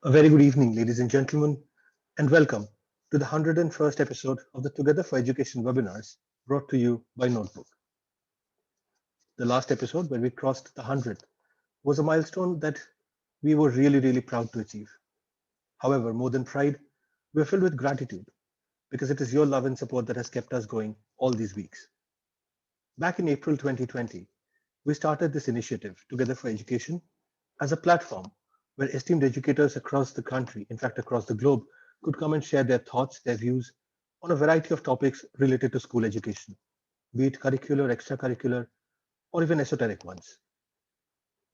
A very good evening, ladies and gentlemen, and welcome to the 101st episode of the Together for Education webinars brought to you by Notebook. The last episode, where we crossed the 100th, was a milestone that we were really proud to achieve. However, more than pride, we are filled with gratitude because it is your love and support that has kept us going all these weeks. Back in April 2020, we started this initiative, Together for Education, as a platform where esteemed educators across the country, in fact, across the globe, could come and share their thoughts, their views on a variety of topics related to school education, be it curricular, extracurricular, or even esoteric ones.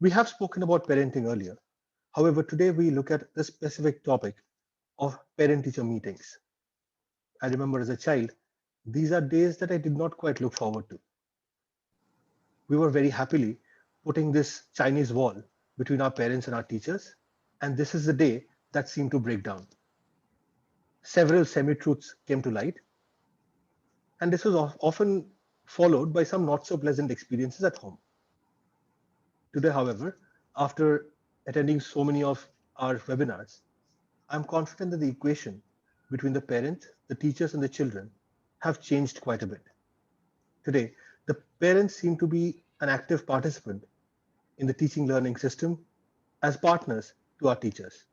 We have spoken about parenting earlier. However, today we look at the specific topic of parent teacher meetings. I remember as a child, these are days that I did not quite look forward to. We were very happily putting this Chinese wall between our parents and our teachers, and this is the day that seemed to break down. Several semi-truths came to light, and this was often followed by some not so pleasant experiences at home. Today, however, after attending so many of our webinars, I'm confident that the equation between the parents, the teachers, and the children have changed quite a bit. Today, the parents seem to be an active participant in the teaching learning system as partners to our teachers.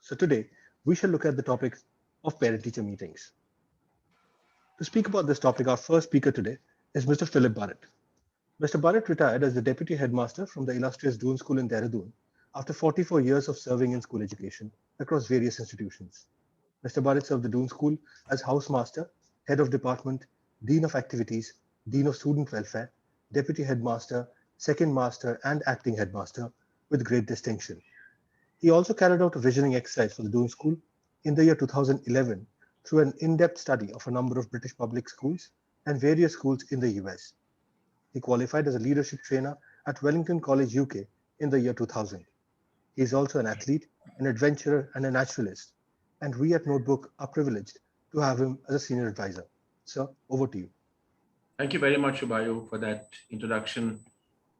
So today, we shall look at the topics of parent-teacher meetings. To speak about this topic, our first speaker today is Mr. Philip Barrett. Mr. Barrett retired as the Deputy Headmaster from the illustrious Doon School in Dehradun after 44 years of serving in school education across various institutions. Mr. Barrett served the Doon School as Housemaster, Head of Department, Dean of Activities, Dean of Student Welfare, Deputy Headmaster, Second Master, and Acting Headmaster with great distinction. He also carried out a visioning exercise for the Doon School in the year 2011 through an in-depth study of a number of British public schools and various schools in the US. He qualified as a leadership trainer at Wellington College, UK in the year 2000. He is also an athlete, an adventurer, and a naturalist, and we at Notebook are privileged to have him as a senior advisor. Sir, over to you. Thank you very much, Ubayu, for that introduction.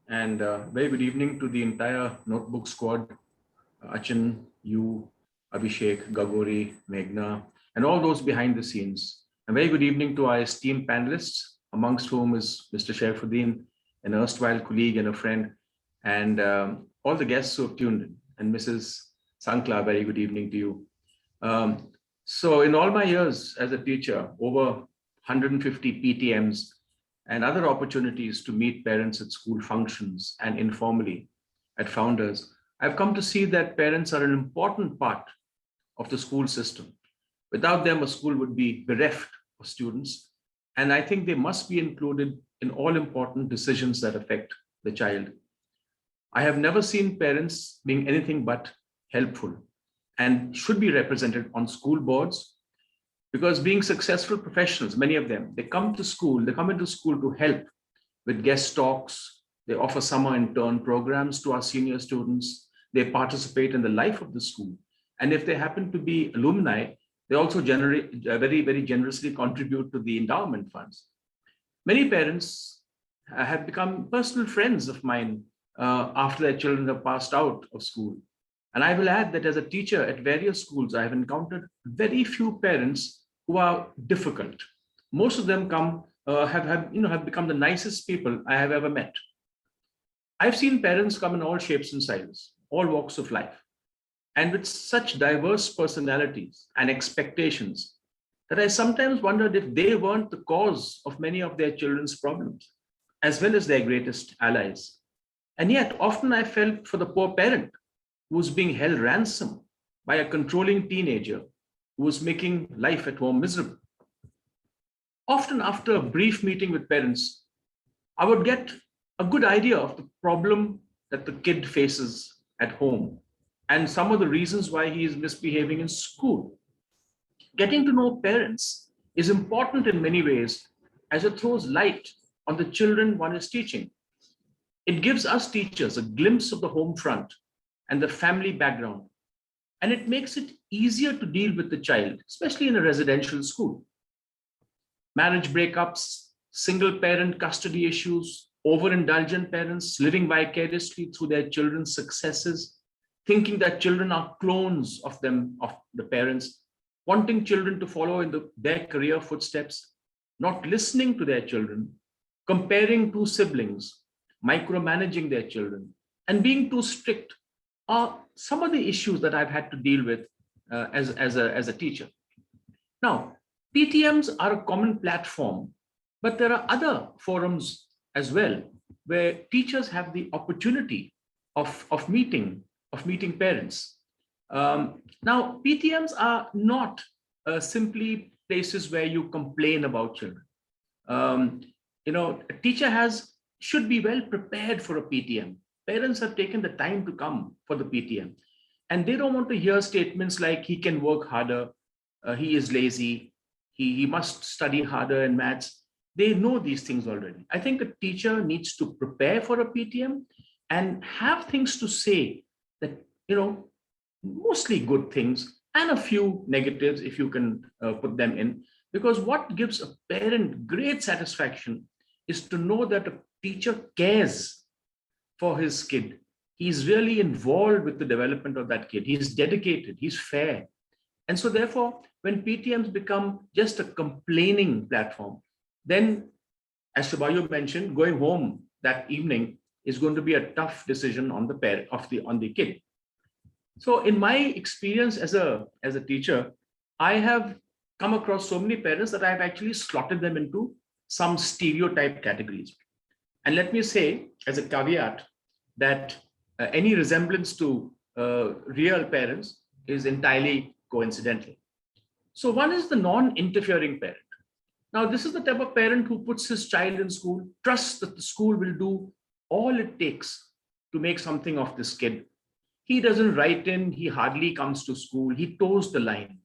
And very good evening to the entire Notebook squad, Achin, you, Abhishek, Gagori, Meghna, and all those behind the scenes. A very good evening to our esteemed panelists, amongst whom is Mr. Sharifuddin, an erstwhile colleague and a friend, and all the guests who have tuned in. And Mrs. Sankla, very good evening to you. So in all my years as a teacher, over 150 PTMs and other opportunities to meet parents at school functions and informally at Founders, I've come to see that parents are an important part of the school system. Without them, a school would be bereft of students. And I think they must be included in all important decisions that affect the child. I have never seen parents being anything but helpful and should be represented on school boards, because being successful professionals, many of them, they come into school to help with guest talks. They offer summer intern programs to our senior students. They participate in the life of the school. And if they happen to be alumni, they also very generously contribute to the endowment funds. Many parents have become personal friends of mine after their children have passed out of school. And I will add that as a teacher at various schools, I have encountered very few parents who are difficult. Most of them have become the nicest people I have ever met. I've seen parents come in all shapes and sizes, all walks of life, and with such diverse personalities and expectations that I sometimes wondered if they weren't the cause of many of their children's problems, as well as their greatest allies. And yet, often I felt for the poor parent who was being held ransom by a controlling teenager who was making life at home miserable. Often after a brief meeting with parents, I would get a good idea of the problem that the kid faces at home and some of the reasons why he is misbehaving in school. Getting to know parents is important in many ways as it throws light on the children one is teaching. It gives us teachers a glimpse of the home front and the family background, and it makes it easier to deal with the child, especially in a residential school. Marriage breakups, single parent custody issues, overindulgent parents living vicariously through their children's successes, thinking that children are clones of them, of the parents, wanting children to follow in their career footsteps, not listening to their children, comparing two siblings, micromanaging their children, and being too strict are some of the issues that I've had to deal with as a teacher. Now, PTMs are a common platform, but there are other forums as well where teachers have the opportunity of meeting parents. Now, PTMs are not simply places where you complain about children. A teacher should be well prepared for a PTM. Parents have taken the time to come for the PTM, and they don't want to hear statements like he can work harder, he is lazy, he must study harder in maths. They know these things already. I think a teacher needs to prepare for a PTM and have things to say that, mostly good things and a few negatives if you can put them in. Because what gives a parent great satisfaction is to know that a teacher cares for his kid. He's really involved with the development of that kid. He's dedicated, he's fair. And so therefore, when PTMs become just a complaining platform, then, as Shubayu mentioned, going home that evening is going to be a tough decision on the parent on the kid. So in my experience as a teacher, I have come across so many parents that I've actually slotted them into some stereotype categories. And let me say, as a caveat, that any resemblance to real parents is entirely coincidental. So one is the non-interfering parent. Now, this is the type of parent who puts his child in school, trusts that the school will do all it takes to make something of this kid. He doesn't write in, he hardly comes to school, he toes the line.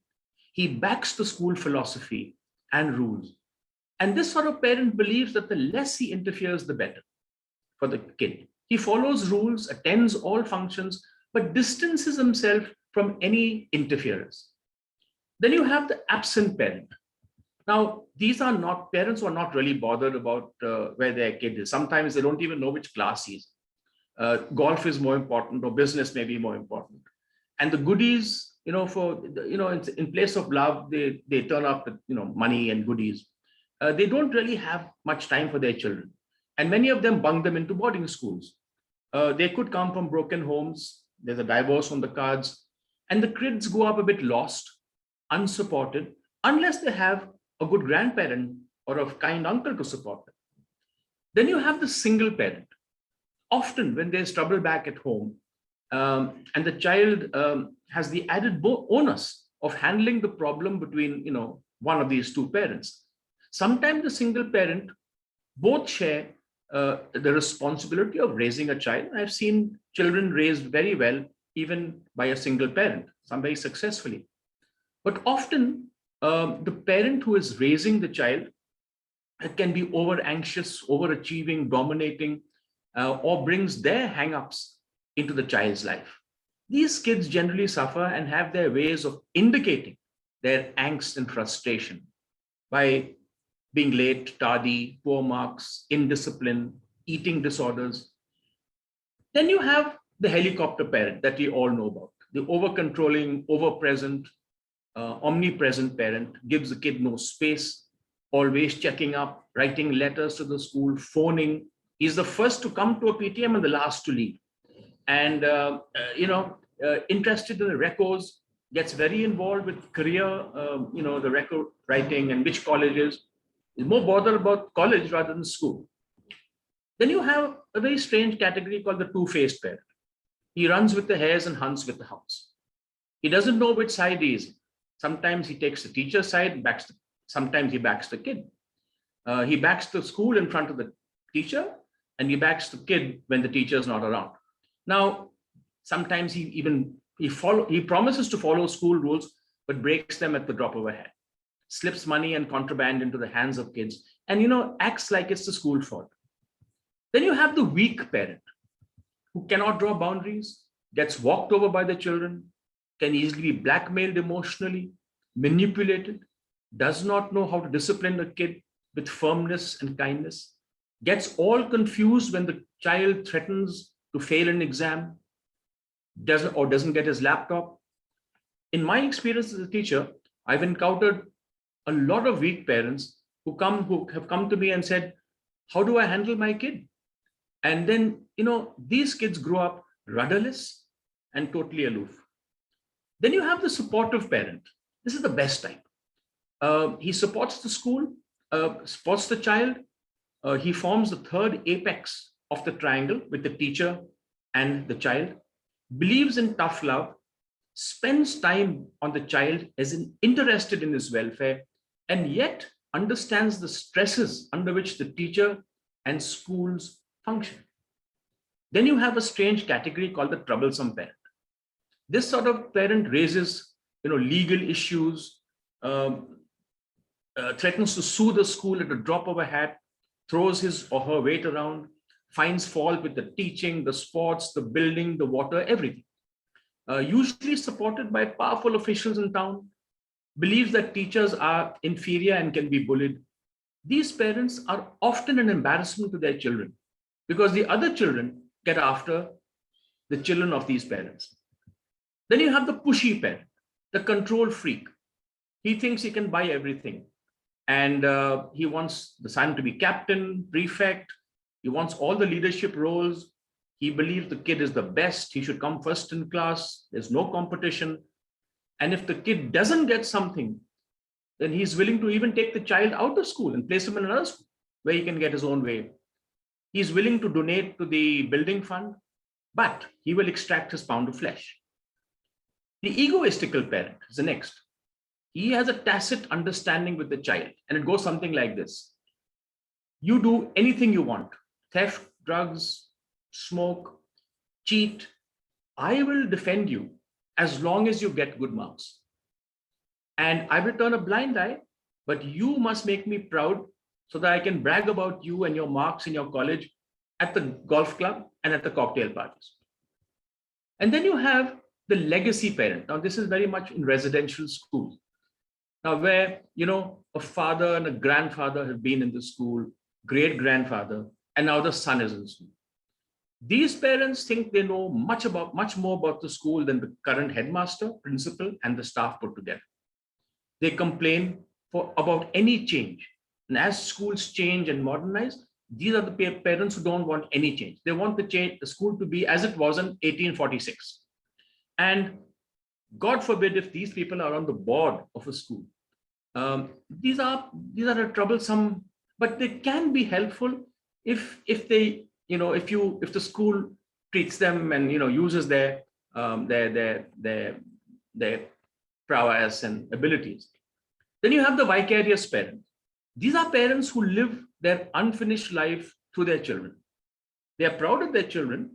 He backs the school philosophy and rules. And this sort of parent believes that the less he interferes, the better for the kid. He follows rules, attends all functions, but distances himself from any interference. Then you have the absent parent. Now, these are not parents who are not really bothered about where their kid is. Sometimes they don't even know which class he's. Golf is more important, or business may be more important. And the goodies, in place of love, they turn up with money and goodies. They don't really have much time for their children, and many of them bunk them into boarding schools. They could come from broken homes. There's a divorce on the cards, and the kids go up a bit lost, unsupported, unless they have a good grandparent or a kind uncle to support them. Then you have the single parent. Often when there's trouble back at home, and the child has the added onus of handling the problem between one of these two parents. Sometimes the single parent both share the responsibility of raising a child. I've seen children raised very well, even by a single parent, some very successfully. But often the parent who is raising the child can be over anxious, overachieving, dominating, or brings their hang-ups into the child's life. These kids generally suffer and have their ways of indicating their angst and frustration by being late, tardy, poor marks, indiscipline, eating disorders. Then you have the helicopter parent that we all know about, the over-controlling, over-present, omnipresent parent, gives the kid no space, always checking up, writing letters to the school, phoning. He's the first to come to a PTM and the last to leave. And, interested in the records, gets very involved with career, the record writing and which colleges. Is more bothered about college rather than school. Then you have a very strange category called the two-faced parent. He runs with the hares and hunts with the hounds. He doesn't know which side he is. Sometimes he takes the teacher's side, sometimes he backs the kid. He backs the school in front of the teacher, and he backs the kid when the teacher is not around. Now, sometimes he promises to follow school rules, but breaks them at the drop of a hat, slips money and contraband into the hands of kids, and acts like it's the school fault. Then you have the weak parent who cannot draw boundaries, gets walked over by the children, can easily be blackmailed emotionally, manipulated, does not know how to discipline a kid with firmness and kindness, gets all confused when the child threatens to fail an exam. doesn't get his laptop. In my experience as a teacher, I've encountered a lot of weak parents who have come to me and said, how do I handle my kid? And then, these kids grow up rudderless and totally aloof. Then you have the supportive parent. This is the best type. He supports the school, supports the child. He forms the third apex of the triangle with the teacher and the child, believes in tough love, spends time on the child, is interested in his welfare, and yet understands the stresses under which the teacher and schools function. Then you have a strange category called the troublesome parent. This sort of parent raises, legal issues, threatens to sue the school at a drop of a hat, throws his or her weight around, finds fault with the teaching, the sports, the building, the water, everything. Usually supported by powerful officials in town, believes that teachers are inferior and can be bullied. These parents are often an embarrassment to their children because the other children get after the children of these parents. Then you have the pushy parent, the control freak. He thinks he can buy everything. And he wants the son to be captain, prefect. He wants all the leadership roles. He believes the kid is the best. He should come first in class. There's no competition. And if the kid doesn't get something, then he's willing to even take the child out of school and place him in another school where he can get his own way. He's willing to donate to the building fund, but he will extract his pound of flesh. The egoistical parent is the next. He has a tacit understanding with the child, and it goes something like this. You do anything you want, theft, drugs, smoke, cheat. I will defend you as long as you get good marks. And I will turn a blind eye, but you must make me proud so that I can brag about you and your marks in your college at the golf club and at the cocktail parties. And then you have the legacy parent. Now, this is very much in residential schools. Now, where, a father and a grandfather have been in the school, great-grandfather, and now the son is in school. These parents think they know much more about the school than the current headmaster, principal, and the staff put together. They complain about any change. And as schools change and modernize, these are the parents who don't want any change. They want the school to be as it was in 1846. And God forbid if these people are on the board of a school. These are a troublesome, but they can be helpful if they, if the school treats them and uses their prowess and abilities. Then you have the vicarious parent. These are parents who live their unfinished life through their children. They are proud of their children,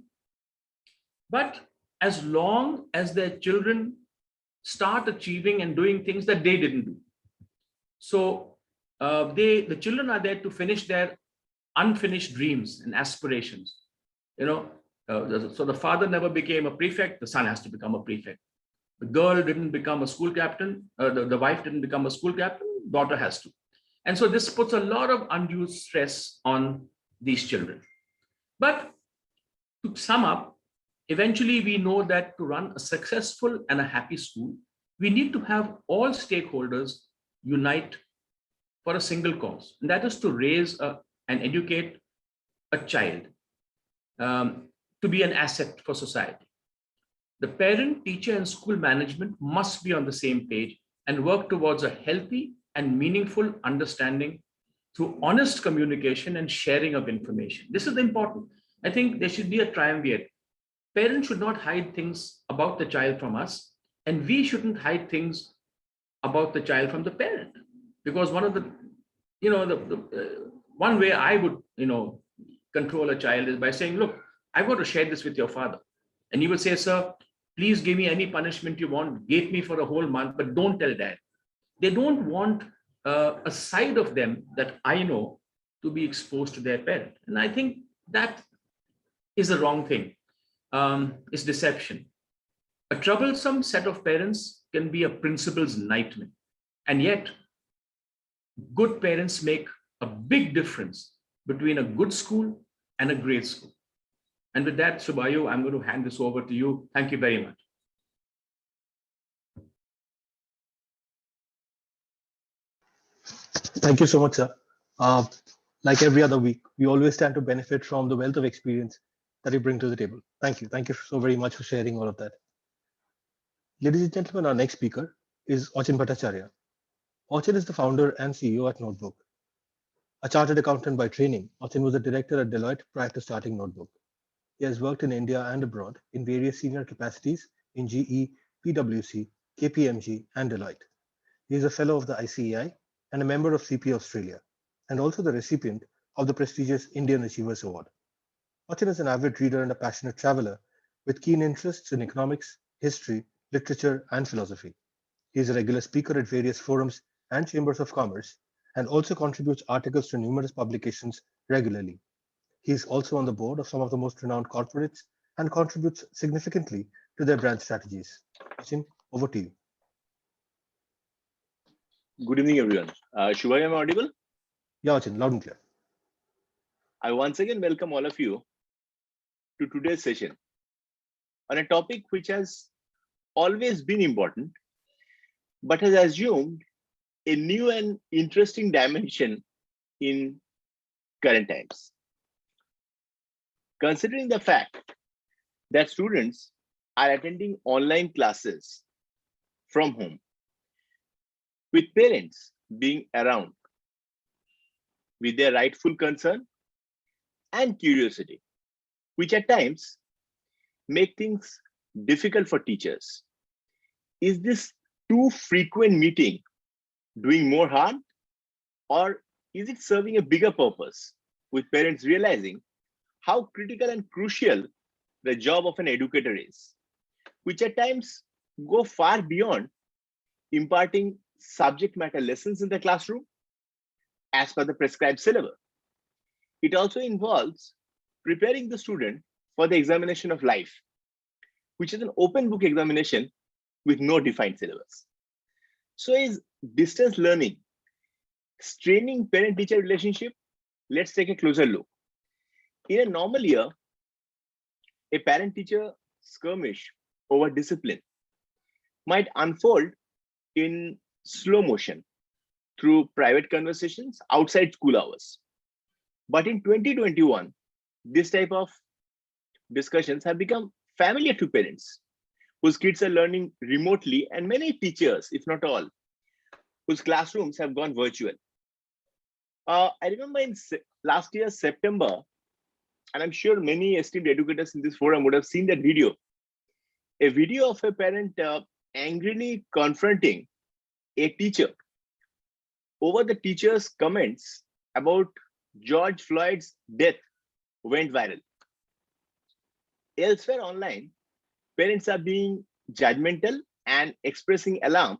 but as long as their children start achieving and doing things that they didn't do. So the children are there to finish their unfinished dreams and aspirations. So the father never became a prefect, the son has to become a prefect. The girl didn't become a school captain, the wife didn't become a school captain, daughter has to. And so this puts a lot of undue stress on these children. But to sum up, eventually we know that to run a successful and a happy school, we need to have all stakeholders unite for a single cause. And that is to raise and educate a child to be an asset for society. The parent, teacher, and school management must be on the same page and work towards a healthy and meaningful understanding through honest communication and sharing of information. This is important. I think there should be a triumvirate. Parents should not hide things about the child from us, and we shouldn't hide things about the child from the parent. Because one of the, one way I would, control a child is by saying, look, I've got to share this with your father. And he would say, sir, please give me any punishment you want, gate me for a whole month, but don't tell dad. They don't want a side of them that I know to be exposed to their parent. And I think that is the wrong thing. It's deception. A troublesome set of parents can be a principal's nightmare. And yet, good parents make a big difference between a good school and a great school. And with that, Subayu, I'm going to hand this over to you. Thank you very much. Thank you so much, sir. Uh, like every other week, we always stand to benefit from the wealth of experience that you bring to the table. Thank you. Thank you so very much for sharing all of that. Ladies and gentlemen, our next speaker is Achin Bhattacharya. Achin is the founder and CEO at Notebook. A chartered accountant by training, Achin was a director at Deloitte prior to starting Notebook. He has worked in India and abroad in various senior capacities in GE, PwC, KPMG, and Deloitte. He is a fellow of the ICAI and a member of CP Australia, and also the recipient of the prestigious Indian Achievers Award. Achin is an avid reader and a passionate traveler with keen interests in economics, history, literature, and philosophy. He is a regular speaker at various forums and chambers of commerce and also contributes articles to numerous publications regularly. He is also on the board of some of the most renowned corporates and contributes significantly to their brand strategies. Achin, over to you. Good evening, everyone. Shubhai, am I audible? Yeah, Achin, loud and clear. I once again welcome all of you to today's session on a topic which has always been important, but has assumed a new and interesting dimension in current times. Considering the fact that students are attending online classes from home, with parents being around with their rightful concern and curiosity, which at times make things difficult for teachers. Is this too frequent meeting doing more harm, or is it serving a bigger purpose, with parents realizing how critical and crucial the job of an educator is, which at times go far beyond imparting subject matter lessons in the classroom as per the prescribed syllabus. It also involves preparing the student for the examination of life, which is an open book examination with no defined syllabus. So is distance learning straining parent-teacher relationship? Let's take a closer look. In a normal year, a parent-teacher skirmish over discipline might unfold in slow motion through private conversations outside school hours. But in 2021, this type of discussions have become familiar to parents whose kids are learning remotely, and many teachers, if not all, whose classrooms have gone virtual. I remember in last year, September, and I'm sure many esteemed educators in this forum would have seen that video, a video of a parent angrily confronting a teacher over the teacher's comments about George Floyd's death went viral. Elsewhere online, parents are being judgmental and expressing alarm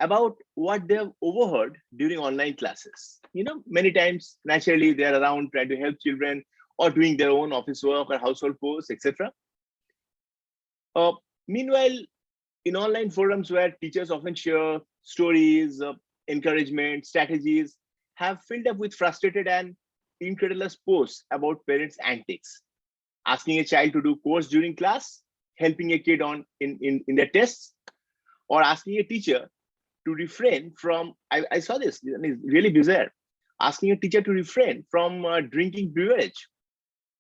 about what they have overheard during online classes. Many times, naturally, they're around trying to help children or doing their own office work or household chores, etc. Meanwhile, in online forums where teachers often share stories, encouragement, strategies, have filled up with frustrated and incredulous posts about parents' antics, asking a child to do course during class, helping a kid in their tests, or asking a teacher to refrain from, I saw this, it's really bizarre, asking a teacher to refrain from drinking beverage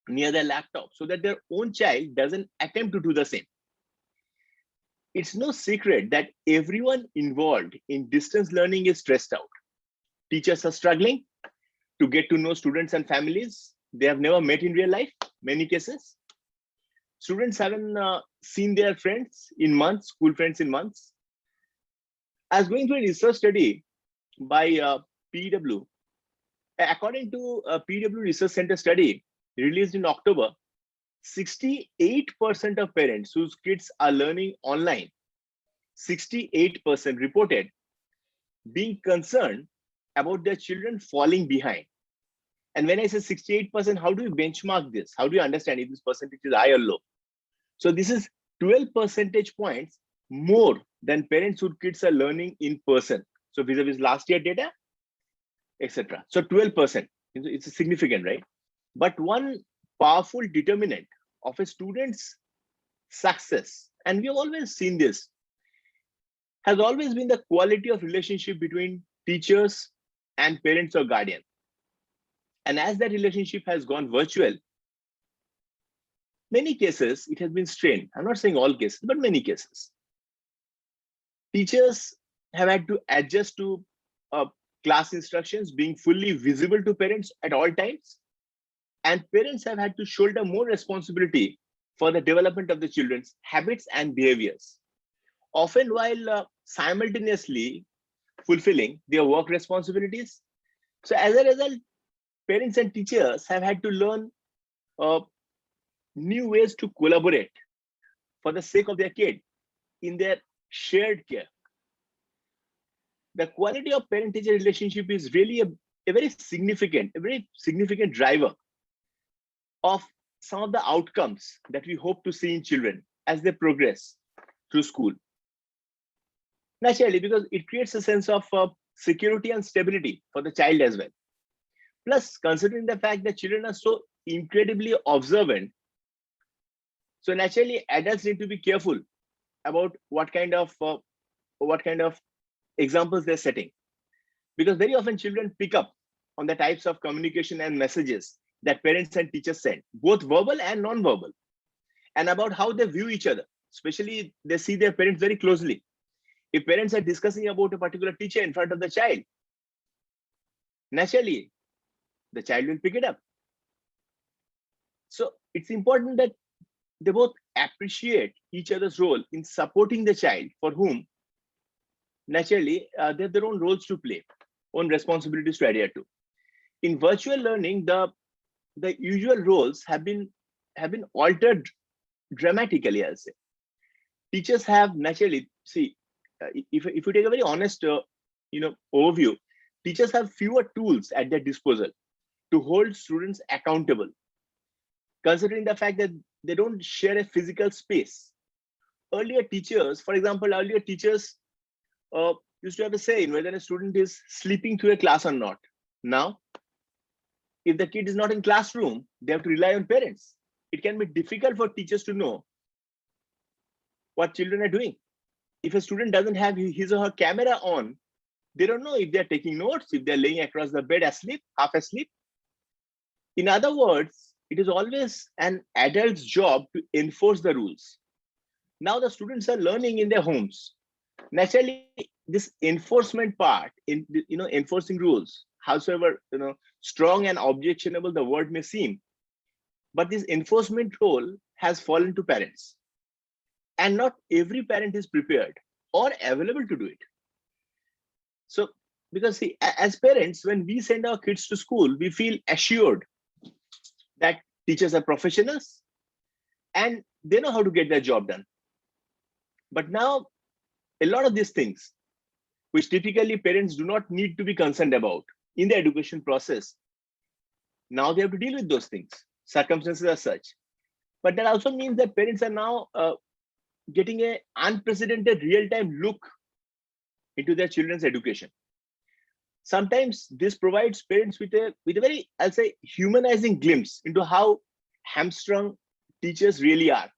near their laptop so that their own child doesn't attempt to do the same. It's no secret that everyone involved in distance learning is stressed out. Teachers are struggling to get to know students and families they have never met in real life, many cases. Students haven't seen their friends in months, school friends in months. As going through a research study by PW, according to a PW Research Center study released in October, 68% of parents whose kids are learning online, 68% reported being concerned about their children falling behind. And when I say 68%, how do you benchmark this? How do you understand if this percentage is high or low? So this is 12 percentage points more than parents whose kids are learning in person. So vis-a-vis last year data, etc. So 12%, it's significant, right? But one powerful determinant of a student's success, and we have always seen this, has always been the quality of relationship between teachers and parents or guardian. And as that relationship has gone virtual, many cases it has been strained. I'm not saying all cases, but many cases. Teachers have had to adjust to class instructions being fully visible to parents at all times. And parents have had to shoulder more responsibility for the development of the children's habits and behaviors, often while simultaneously fulfilling their work responsibilities. So as a result, parents and teachers have had to learn new ways to collaborate for the sake of their kid in their shared care. The quality of parent-teacher relationship is really a very significant driver of some of the outcomes that we hope to see in children as they progress through school. Naturally, because it creates a sense of security and stability for the child as well. Plus, considering the fact that children are so incredibly observant, so naturally adults need to be careful about what kind of examples they're setting, because very often children pick up on the types of communication and messages that parents and teachers send, both verbal and non-verbal, and about how they view each other. Especially, they see their parents very closely. If parents are discussing about a particular teacher in front of the child, naturally, the child will pick it up. So it's important that they both appreciate each other's role in supporting the child, for whom naturally they have their own roles to play, own responsibilities to adhere to. In virtual learning, the usual roles have been altered dramatically, I'll say. Teachers have naturally, see, if you take a very honest overview, teachers have fewer tools at their disposal to hold students accountable, considering the fact that they don't share a physical space. Earlier teachers used to have a say in whether a student is sleeping through a class or not. Now, if the kid is not in classroom, they have to rely on parents. It can be difficult for teachers to know what children are doing. If a student doesn't have his or her camera on, they don't know if they're taking notes, if they're laying across the bed asleep, half asleep. In other words, it is always an adult's job to enforce the rules. Now the students are learning in their homes. Naturally, this enforcement part, in enforcing rules, howsoever strong and objectionable the word may seem, but this enforcement role has fallen to parents, and not every parent is prepared or available to do it. So, because see, as parents, when we send our kids to school, we feel assured that teachers are professionals and they know how to get their job done. But now, a lot of these things, which typically parents do not need to be concerned about in the education process, now they have to deal with those things. Circumstances are such. But that also means that parents are now getting an unprecedented real-time look into their children's education. Sometimes this provides parents with a very, I'll say, humanizing glimpse into how hamstrung teachers really are.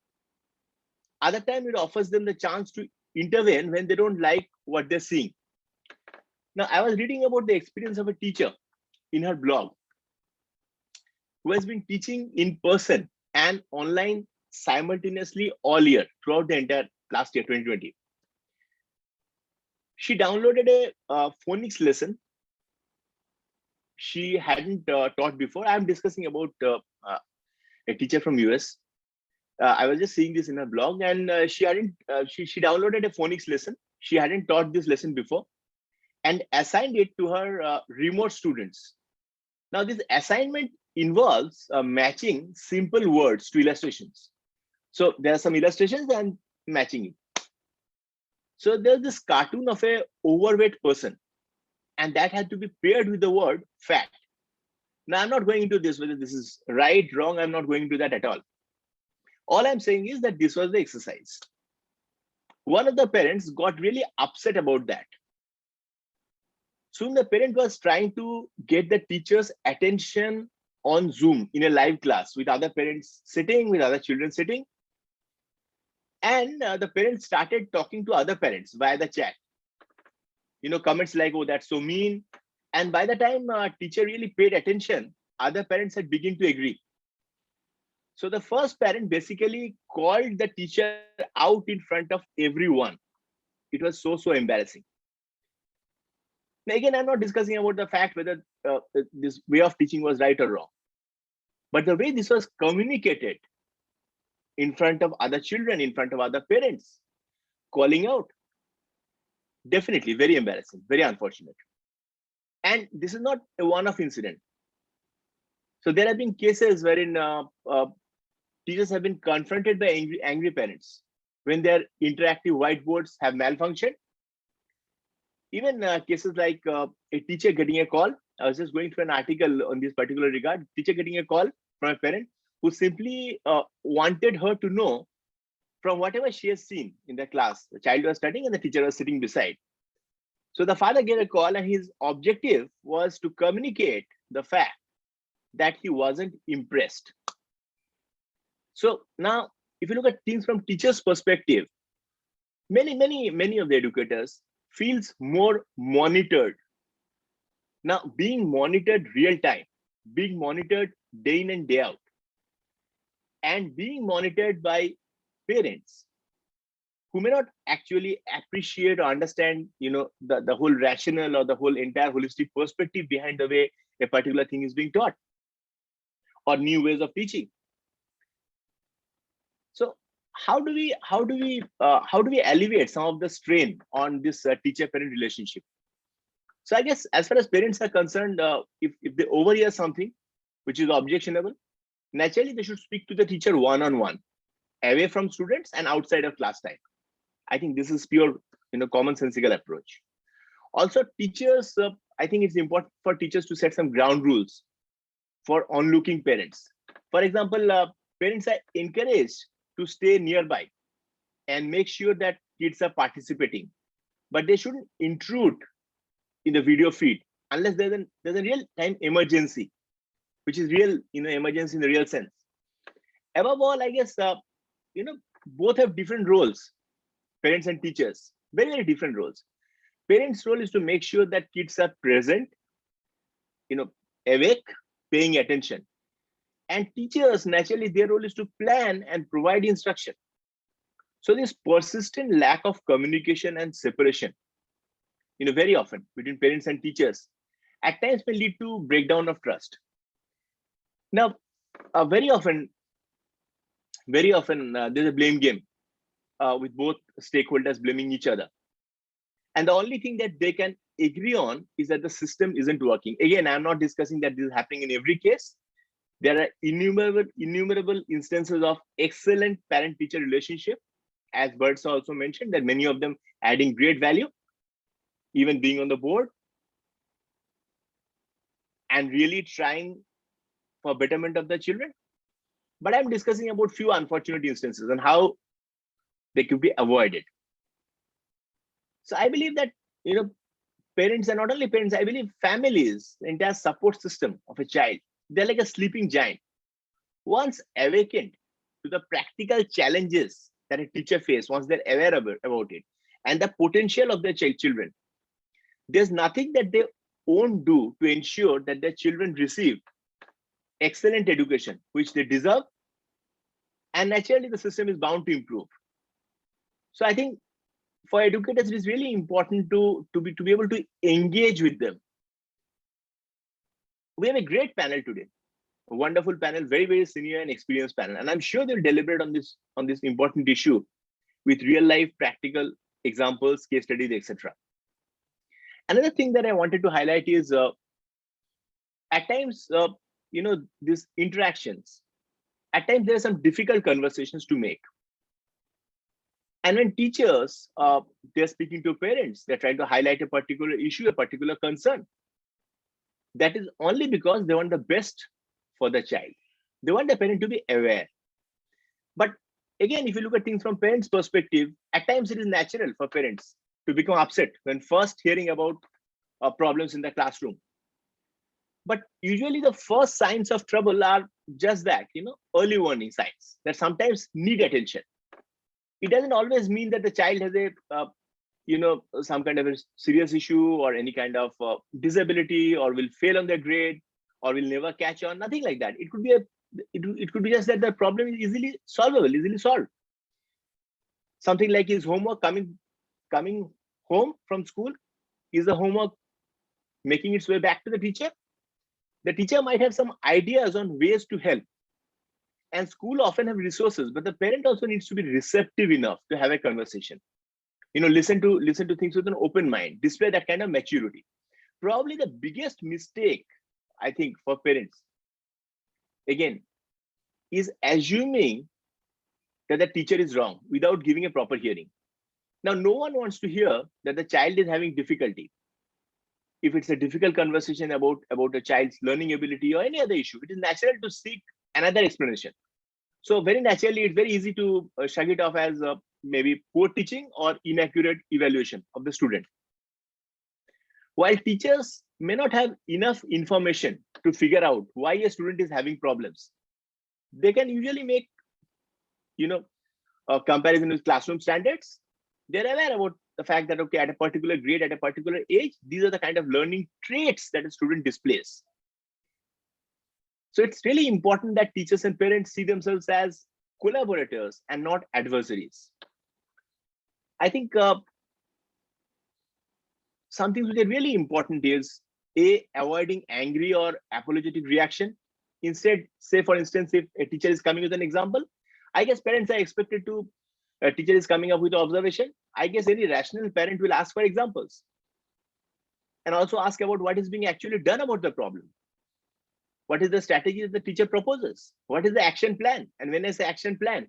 Other time, it offers them the chance to intervene when they don't like what they're seeing. Now, I was reading about the experience of a teacher in her blog who has been teaching in person and online simultaneously all year throughout the entire last year, 2020. She downloaded a phonics lesson she hadn't taught before. I'm discussing about a teacher from US. I was just seeing this in her blog, and she downloaded a phonics lesson. She hadn't taught this lesson before, and assigned it to her remote students. Now, this assignment involves matching simple words to illustrations. So there are some illustrations and matching it. So there's this cartoon of a overweight person, and that had to be paired with the word fat. Now, I'm not going into this, whether this is right, wrong. I'm not going into that at all. All I'm saying is that this was the exercise. One of the parents got really upset about that. Soon the parent was trying to get the teacher's attention on Zoom in a live class with other parents sitting, with other children sitting. And the parents started talking to other parents via the chat. Comments like, oh, that's so mean. And by the time teacher really paid attention, other parents had begun to agree. So the first parent basically called the teacher out in front of everyone. It was so embarrassing. Now, again, I'm not discussing about the fact whether this way of teaching was right or wrong, but the way this was communicated in front of other children, in front of other parents, calling out, definitely very embarrassing, very unfortunate. And this is not a one-off incident. So there have been cases wherein teachers have been confronted by angry parents when their interactive whiteboards have malfunctioned. Even cases like a teacher getting a call. I was just going through an article on this particular regard. Teacher getting a call from a parent who simply wanted her to know from whatever she has seen in the class. The child was studying and the teacher was sitting beside. So the father gave a call and his objective was to communicate the fact that he wasn't impressed. So now, if you look at things from teachers' perspective, many of the educators feels more monitored. Now, being monitored real time, being monitored day in and day out, and being monitored by parents who may not actually appreciate or understand, the whole rationale or the whole entire holistic perspective behind the way a particular thing is being taught, or new ways of teaching. So how do we alleviate some of the strain on this teacher-parent relationship? So I guess as far as parents are concerned, if they overhear something which is objectionable, naturally they should speak to the teacher one-on-one, away from students and outside of class time. I think this is pure, commonsensical approach. Also, teachers, I think it's important for teachers to set some ground rules for onlooking parents. For example, parents are encouraged to stay nearby and make sure that kids are participating, but they shouldn't intrude in the video feed unless there's a real-time emergency, which is real, emergency in the real sense. Above all, I guess, both have different roles, parents and teachers, very different roles. Parents' role is to make sure that kids are present, awake, paying attention. And teachers, naturally, their role is to plan and provide instruction. So this persistent lack of communication and separation, very often between parents and teachers, at times may lead to breakdown of trust. Now, very often there's a blame game with both stakeholders blaming each other. And the only thing that they can agree on is that the system isn't working. Again, I'm not discussing that this is happening in every case. There are innumerable instances of excellent parent-teacher relationship, as Bert also mentioned, that many of them adding great value, even being on the board, and really trying for betterment of the children. But I'm discussing about few unfortunate instances and how they could be avoided. So I believe that, parents, and not only parents, I believe families, the entire support system of a child, they're like a sleeping giant. Once awakened to the practical challenges that a teacher faces, once they're aware about it, and the potential of their children, there's nothing that they won't do to ensure that their children receive excellent education, which they deserve, and naturally the system is bound to improve. So I think for educators, it is really important to be able to engage with them. We have a great panel today, a wonderful panel, very senior and experienced panel, and I'm sure they'll deliberate on this important issue with real life practical examples, case studies, etc. Another thing that I wanted to highlight is at times, these interactions, at times there are some difficult conversations to make. And when teachers, they're speaking to parents, they're trying to highlight a particular issue, a particular concern. That is only because they want the best for the child. They want the parent to be aware. But again, if you look at things from parents' perspective, at times it is natural for parents to become upset when first hearing about problems in the classroom. But usually the first signs of trouble are just that, early warning signs that sometimes need attention. It doesn't always mean that the child has some kind of a serious issue or any kind of disability or will fail on their grade or will never catch on, nothing like that. It could be it could be just that the problem is easily solvable, easily solved. Something like his homework coming home from school, is the homework making its way back to the teacher? The teacher might have some ideas on ways to help. And school often have resources, but the parent also needs to be receptive enough to have a conversation. Listen to things with an open mind, display that kind of maturity. Probably the biggest mistake, I think, for parents, again, is assuming that the teacher is wrong without giving a proper hearing. Now, no one wants to hear that the child is having difficulty. If it's a difficult conversation about a child's learning ability or any other issue, it is natural to seek another explanation. So very naturally, it's very easy to shrug it off as maybe poor teaching or inaccurate evaluation of the student. While teachers may not have enough information to figure out why a student is having problems, they can usually make, a comparison with classroom standards. They're aware about the fact that, okay, at a particular grade, at a particular age, these are the kind of learning traits that a student displays. So it's really important that teachers and parents see themselves as collaborators and not adversaries. I think some things which are really important is avoiding angry or apologetic reaction. Instead, say for instance, if a teacher is coming with an example, I guess parents are expected to, a teacher is coming up with an observation, I guess any rational parent will ask for examples and also ask about what is being actually done about the problem. What is the strategy that the teacher proposes? What is the action plan? And when I say action plan,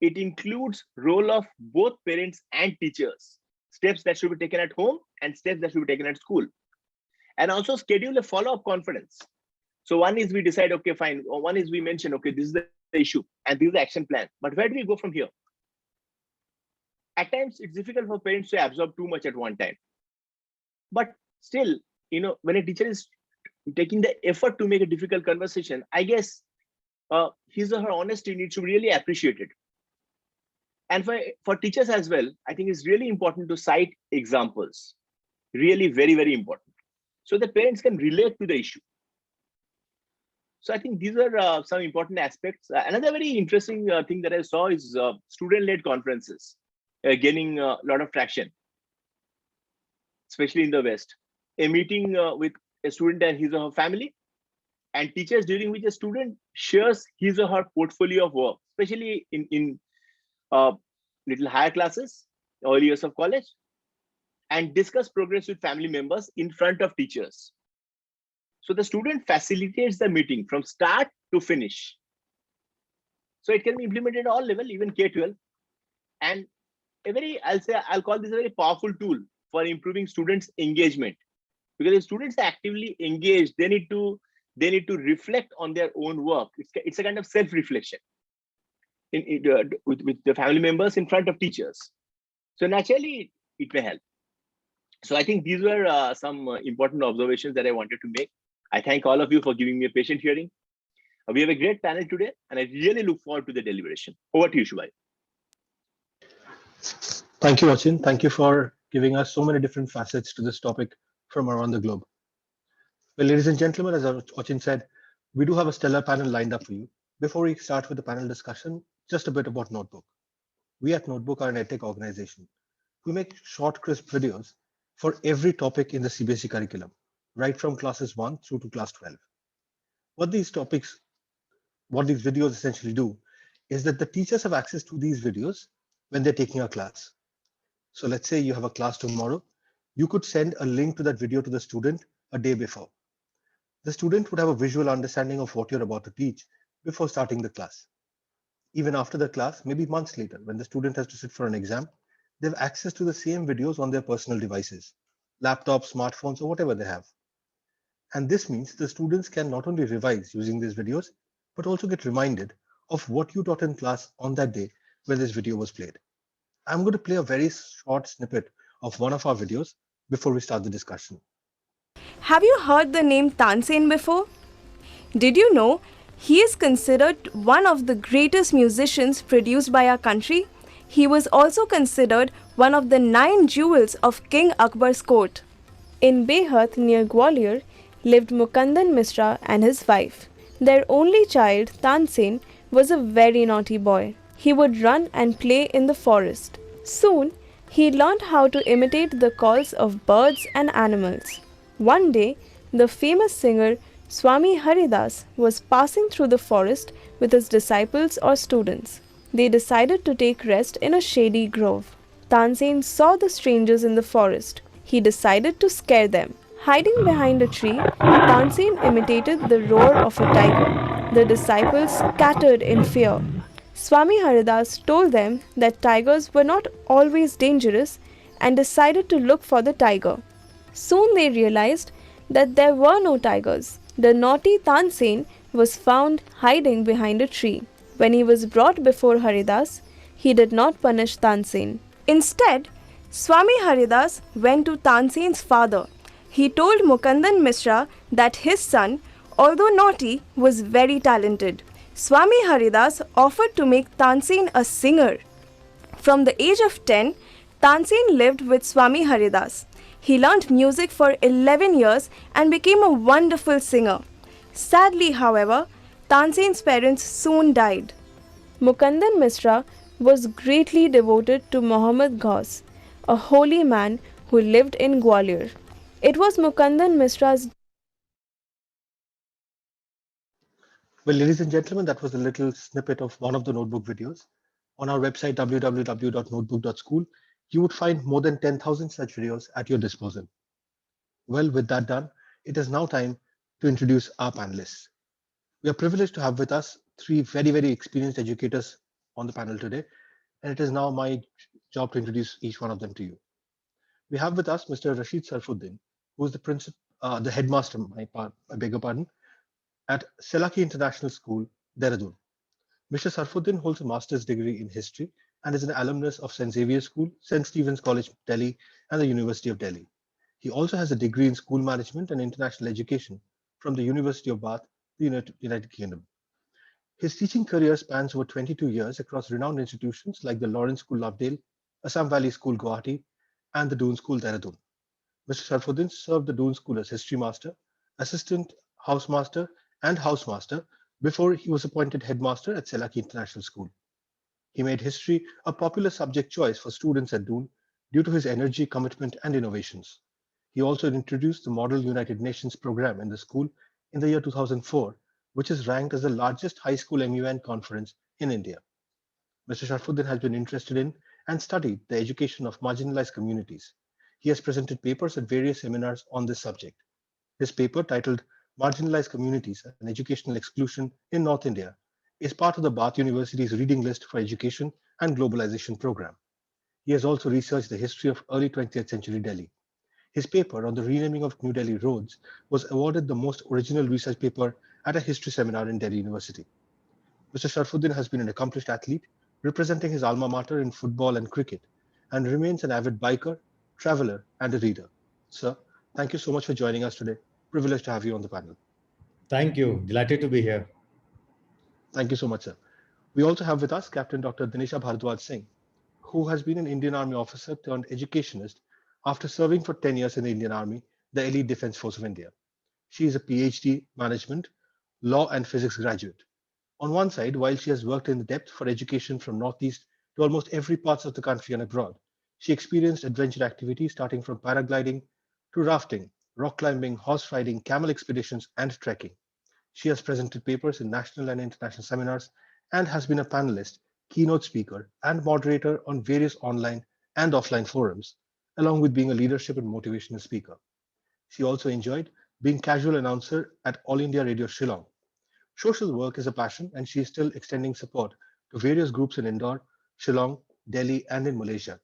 it includes role of both parents and teachers, steps that should be taken at home and steps that should be taken at school. And also schedule a follow-up conference. So one is we decide, okay, fine. Or one is we mention, okay, this is the issue and this is the action plan. But where do we go from here? At times, it's difficult for parents to absorb too much at one time. But still, when a teacher is taking the effort to make a difficult conversation, I guess his or her honesty needs to be really appreciated. And for teachers as well, I think it's really important to cite examples. Really very, very important. So that parents can relate to the issue. So I think these are some important aspects. Another very interesting thing that I saw is student-led conferences gaining a lot of traction, especially in the West. A meeting with a student and his or her family, and teachers during which a student shares his or her portfolio of work, especially in little higher classes, early years of college, and discuss progress with family members in front of teachers. So the student facilitates the meeting from start to finish. So it can be implemented at all level, even K-12. And I'll call this a very powerful tool for improving students' engagement. Because if students are actively engaged, they need to reflect on their own work. It's a kind of self-reflection with the family members in front of teachers. So naturally, it may help. So I think these were some important observations that I wanted to make. I thank all of you for giving me a patient hearing. We have a great panel today, and I really look forward to the deliberation. Over to you, Shubhai. Thank you, Achin. Thank you for giving us so many different facets to this topic from around the globe. Well, ladies and gentlemen, as Achin said, we do have a stellar panel lined up for you. Before we start with the panel discussion, just a bit about Notebook. We at Notebook are an EdTech organization. We make short, crisp videos for every topic in the CBSE curriculum, right from classes 1 through to class 12. What these videos essentially do is that the teachers have access to these videos when they're taking a class. So let's say you have a class tomorrow, you could send a link to that video to the student a day before. The student would have a visual understanding of what you're about to teach before starting the class. Even after the class, maybe months later, when the student has to sit for an exam, they have access to the same videos on their personal devices, laptops, smartphones, or whatever they have. And this means the students can not only revise using these videos, but also get reminded of what you taught in class on that day when this video was played. I'm going to play a very short snippet of one of our videos before we start the discussion. Have you heard the name Tansen before? Did you know he is considered one of the greatest musicians produced by our country? He was also considered one of the 9 jewels of King Akbar's court. In Behat near Gwalior lived Mukandan Mishra and his wife. Their only child, Tansen, was a very naughty boy. He would run and play in the forest. Soon, he learned how to imitate the calls of birds and animals. One day, the famous singer Swami Haridas was passing through the forest with his disciples or students. They decided to take rest in a shady grove. Tansen saw the strangers in the forest. He decided to scare them. Hiding behind a tree, Tansen imitated the roar of a tiger. The disciples scattered in fear. Swami Haridas told them that tigers were not always dangerous and decided to look for the tiger. Soon they realized that there were no tigers. The naughty Tansen was found hiding behind a tree. When he was brought before Haridas, he did not punish Tansen. Instead, Swami Haridas went to Tansen's father. He told Mukandan Mishra that his son, although naughty, was very talented. Swami Haridas offered to make Tansen a singer. From the age of 10, Tansen lived with Swami Haridas. He learned music for 11 years and became a wonderful singer. Sadly, however, Tansen's parents soon died. Mukandan Mishra was greatly devoted to Muhammad Ghaus, a holy man who lived in Gwalior. It was Mukandan Mishra's. Well, ladies and gentlemen, that was a little snippet of one of the notebook videos. On our website, www.notebook.school, you would find more than 10,000 such videos at your disposal. Well, with that done, it is now time to introduce our panelists. We are privileged to have with us three very experienced educators on the panel today, and it is now my job to introduce each one of them to you. We have with us Mr. Rashid Sarfuddin, who is the headmaster, I beg your pardon, at Selaki International School, Dehradun. Mr. Sarfuddin holds a master's degree in history and is an alumnus of St. Xavier's School, St. Stephen's College, Delhi, and the University of Delhi. He also has a degree in school management and international education from the University of Bath, the United Kingdom. His teaching career spans over 22 years across renowned institutions like the Lawrence School, Lovedale, Assam Valley School, Guwahati, and the Doon School, Dehradun. Mr. Sarfuddin served the Doon School as history master, assistant housemaster, and housemaster before he was appointed headmaster at Selaki International School. He made history a popular subject choice for students at Doon due to his energy, commitment, and innovations. He also introduced the Model United Nations program in the school in the year 2004, which is ranked as the largest high school MUN conference in India. Mr. Sarfuddin has been interested in and studied the education of marginalized communities. He has presented papers at various seminars on this subject. His paper, titled Marginalized Communities and Educational Exclusion in North India, is part of the Bath University's Reading List for Education and Globalization program. He has also researched the history of early 20th century Delhi. His paper on the renaming of New Delhi roads was awarded the most original research paper at a history seminar in Delhi University. Mr. Sarfuddin has been an accomplished athlete, representing his alma mater in football and cricket, and remains an avid biker, traveler, and a reader. Sir, thank you so much for joining us today. Privileged to have you on the panel. Thank you. Delighted to be here. Thank you so much, sir. We also have with us Captain Dr. Dinesha Bhardwaj Singh, who has been an Indian Army officer turned educationist after serving for 10 years in the Indian Army, the elite defense force of India. She is a PhD management, law and physics graduate. On one side, while she has worked in depth for education from Northeast to almost every part of the country and abroad, she experienced adventure activities starting from paragliding to rafting, rock climbing, horse riding, camel expeditions, and trekking. She has presented papers in national and international seminars and has been a panelist, keynote speaker, and moderator on various online and offline forums, along with being a leadership and motivational speaker. She also enjoyed being casual announcer at All India Radio Shillong. Social work is a passion, and she is still extending support to various groups in Indore, Shillong, Delhi, and in Malaysia.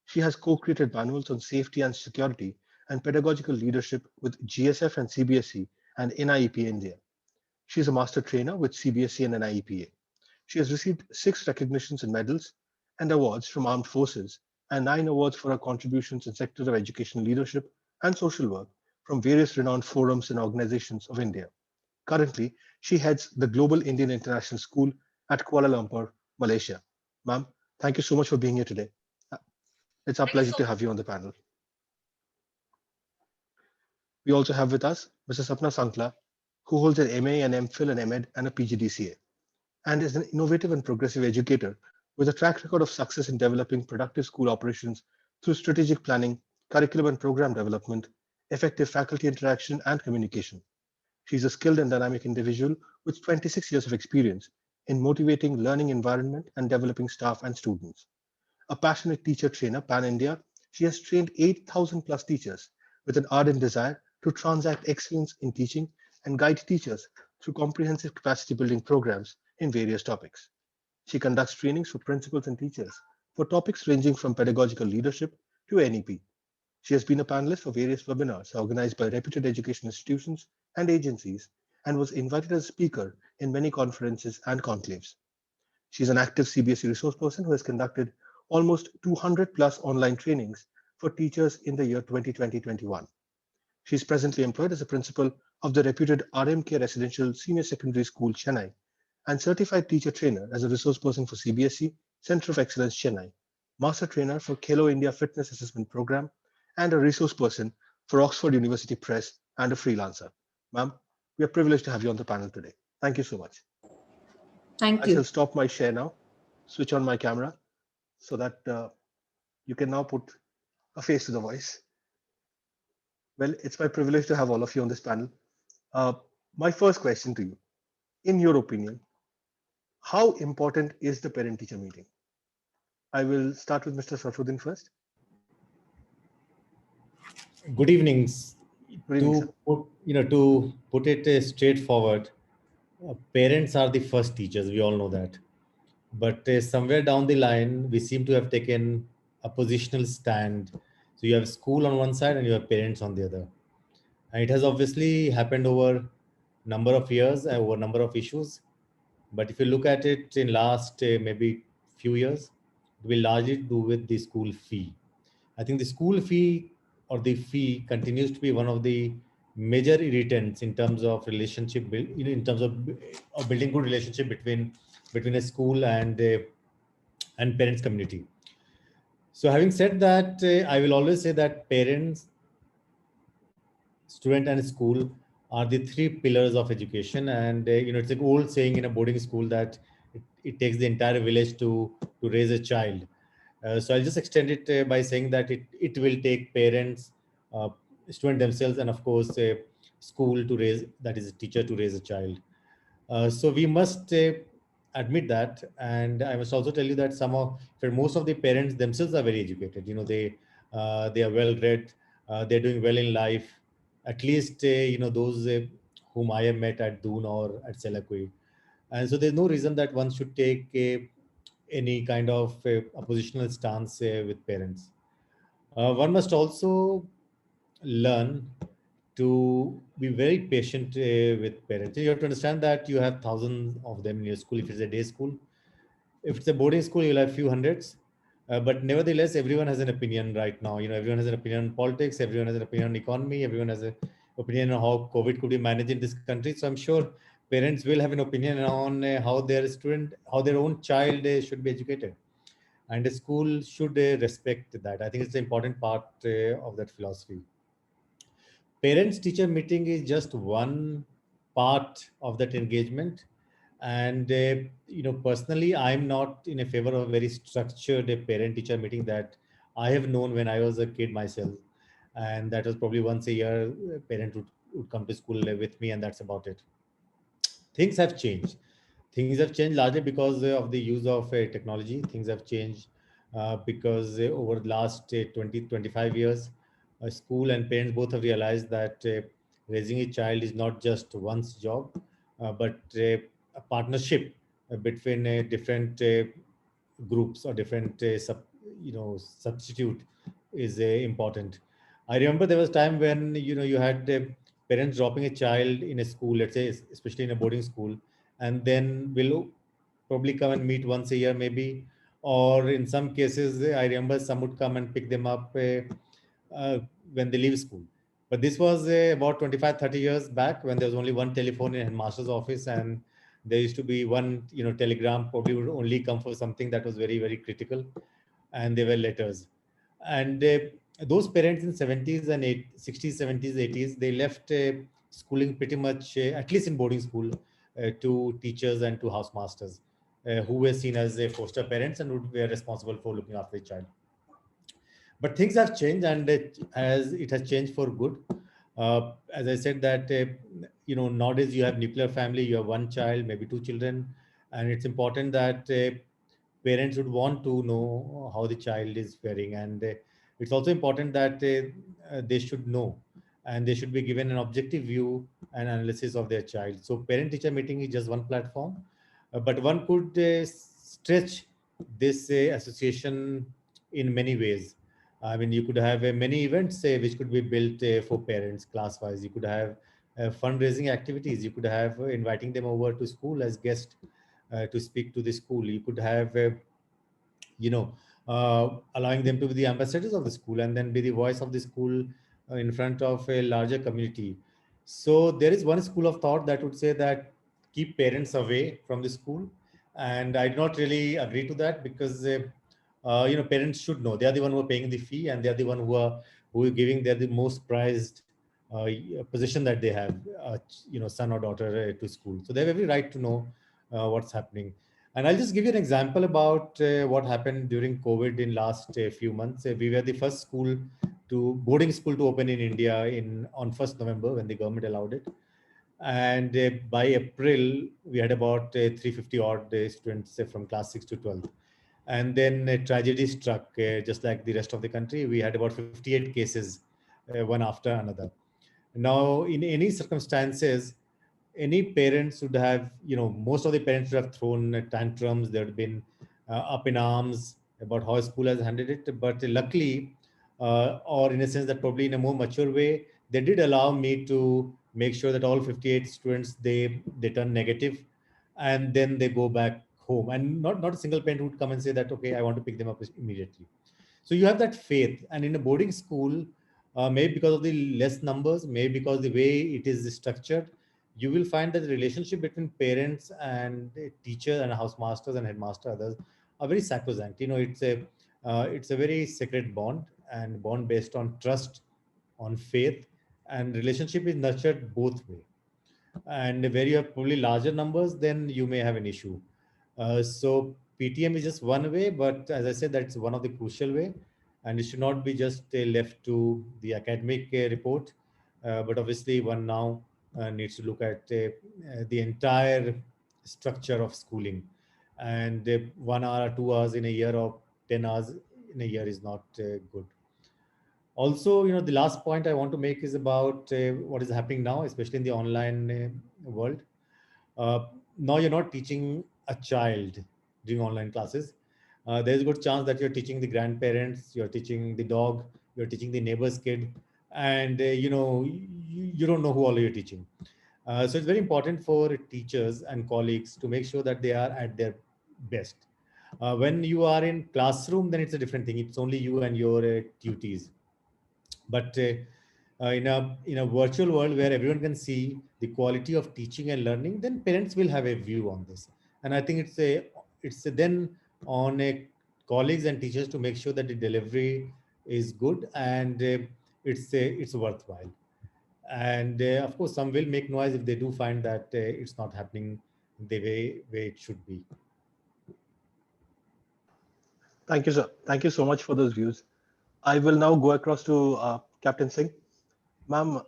She has co-created manuals on safety and security and pedagogical leadership with GSF and CBSE and NIEP India. She is a master trainer with CBSE and NIEPA. She has received 6 recognitions and medals and awards from armed forces and 9 awards for her contributions in sectors of education leadership and social work from various renowned forums and organizations of India. Currently, she heads the Global Indian International School at Kuala Lumpur, Malaysia. Ma'am, thank you so much for being here today. It's our pleasure to have you on the panel. We also have with us Mr. Sapna Sankla, who holds an MA, an MPhil, an MEd, and a PGDCA, and is an innovative and progressive educator with a track record of success in developing productive school operations through strategic planning, curriculum and program development, effective faculty interaction, and communication. She's a skilled and dynamic individual with 26 years of experience in motivating learning environment and developing staff and students. A passionate teacher trainer pan-India, she has trained 8,000 plus teachers with an ardent desire to transact excellence in teaching and guide teachers through comprehensive capacity building programs in various topics. She conducts trainings for principals and teachers for topics ranging from pedagogical leadership to NEP. She has been a panelist for various webinars organized by reputed education institutions and agencies and was invited as a speaker in many conferences and conclaves. She is an active CBSE resource person who has conducted almost 200 plus online trainings for teachers in the year 2020-21. She is presently employed as a principal of the reputed RMK Residential Senior Secondary School, Chennai, and certified teacher trainer as a resource person for CBSE Center of Excellence, Chennai, master trainer for Khelo India Fitness Assessment Program, and a resource person for Oxford University Press and a freelancer. Ma'am, we are privileged to have you on the panel today. Thank you so much. Thank I you. shall stop my share now, switch on my camera so that you can now put a face to the voice. Well, it's my privilege to have all of you on this panel. My first question to you, in your opinion, how important is the parent-teacher meeting? I will start with Mr. Sarfuddin first. Good evenings. Good evening, sir. To put it straightforward, parents are the first teachers. We all know that. But somewhere down the line, we seem to have taken a positional stand. So you have school on one side and you have parents on the other. And it has obviously happened over number of years, over number of issues. But if you look at it in last maybe few years, it will largely do with the school fee. I think the school fee or the fee continues to be one of the major irritants in terms of relationship, in terms of building good relationship between a school and parents community. So having said that, I will always say that parents, student and school are the three pillars of education. And it's an old saying in a boarding school that it takes the entire village to raise a child. So I'll just extend it by saying that it will take parents, student themselves, and of course school to raise, that is a teacher to raise a child. So we must admit that. And I must also tell you that for most of the parents themselves are very educated. They are well read, they're doing well in life. At least those whom I have met at Doon or at Selakui. And so there's no reason that one should take any kind of oppositional stance with parents. One must also learn to be very patient with parents. You have to understand that you have thousands of them in your school if it's a day school. If it's a boarding school, you'll have few hundreds. But nevertheless, everyone has an opinion right now. Everyone has an opinion on politics, everyone has an opinion on economy, everyone has an opinion on how COVID could be managed in this country. So I'm sure parents will have an opinion on how their own child should be educated. And the school should respect that. I think it's an important part of that philosophy. Parents teacher meeting is just one part of that engagement. And personally, I'm not in a favor of a very structured parent teacher meeting that I have known when I was a kid myself. And that was probably once a year a parent would come to school with me, and that's about it. Things have changed. Things have changed largely because of the use of technology. Things have changed because over the last 20-25 years, school and parents both have realized that raising a child is not just one's job, but a partnership between different groups or different substitute is important. I remember there was time when you had parents dropping a child in a school, let's say especially in a boarding school, and then will probably come and meet once a year maybe, or in some cases I remember some would come and pick them up when they leave school. But this was about 25, 30 years back when there was only one telephone in headmaster's office, and there used to be one, telegram probably would only come for something that was very, very critical, and they were letters. And those parents in 70s and 60s, 70s, 80s, they left schooling pretty much, at least in boarding school, to teachers and to housemasters who were seen as foster parents and who were responsible for looking after the child. But things have changed, and it has changed for good. As I said that, nowadays you have nuclear family, you have one child, maybe two children, and it's important that parents would want to know how the child is faring, and it's also important that they should know, and they should be given an objective view and analysis of their child. So parent teacher meeting is just one platform, but one could stretch this association in many ways. I mean, you could have many events which could be built for parents class wise. You could have fundraising activities. You could have inviting them over to school as guests to speak to the school. You could have, allowing them to be the ambassadors of the school and then be the voice of the school in front of a larger community. So there is one school of thought that would say that keep parents away from the school. And I do not really agree to that, because parents should know. They are the one who are paying the fee, and they are the one who are giving. They are the most prized position that they have, son or daughter to school. So they have every right to know what's happening. And I'll just give you an example about what happened during COVID in last few months. We were the first boarding school to open in India on 1st November when the government allowed it. And by April, we had about 350 odd students from class 6 to 12. And then a tragedy struck, just like the rest of the country. We had about 58 cases, one after another. Now, in any circumstances, any parents would have, most of the parents would have thrown tantrums. There would have been up in arms about how school has handled it. But luckily, or in a sense that probably in a more mature way, they did allow me to make sure that all 58 students, they turn negative, and then they go back home. And not a single parent would come and say that, okay, I want to pick them up immediately. So you have that faith. And in a boarding school, maybe because of the less numbers, maybe because the way it is structured, you will find that the relationship between parents and teachers and housemasters and headmaster others are very sacrosanct. It's a very sacred bond, and bond based on trust, on faith, and relationship is nurtured both way. And where you have probably larger numbers, then you may have an issue. So PTM is just one way, but as I said, that's one of the crucial way, and it should not be just left to the academic report, but obviously one now needs to look at the entire structure of schooling. And 1 hour, 2 hours in a year, or 10 hours in a year is not good. Also, the last point I want to make is about what is happening now, especially in the online world. Now you're not teaching a child during online classes. There's a good chance that you're teaching the grandparents, you're teaching the dog, you're teaching the neighbor's kid, and you don't know who all you're teaching. So it's very important for teachers and colleagues to make sure that they are at their best. When you are in classroom, then it's a different thing. It's only you and your duties. But in a virtual world where everyone can see the quality of teaching and learning, then parents will have a view on this. And I think it's then on colleagues and teachers to make sure that the delivery is good and it's worthwhile. And of course, some will make noise if they do find that it's not happening the way it should be. Thank you, sir. Thank you so much for those views. I will now go across to Captain Singh. Ma'am,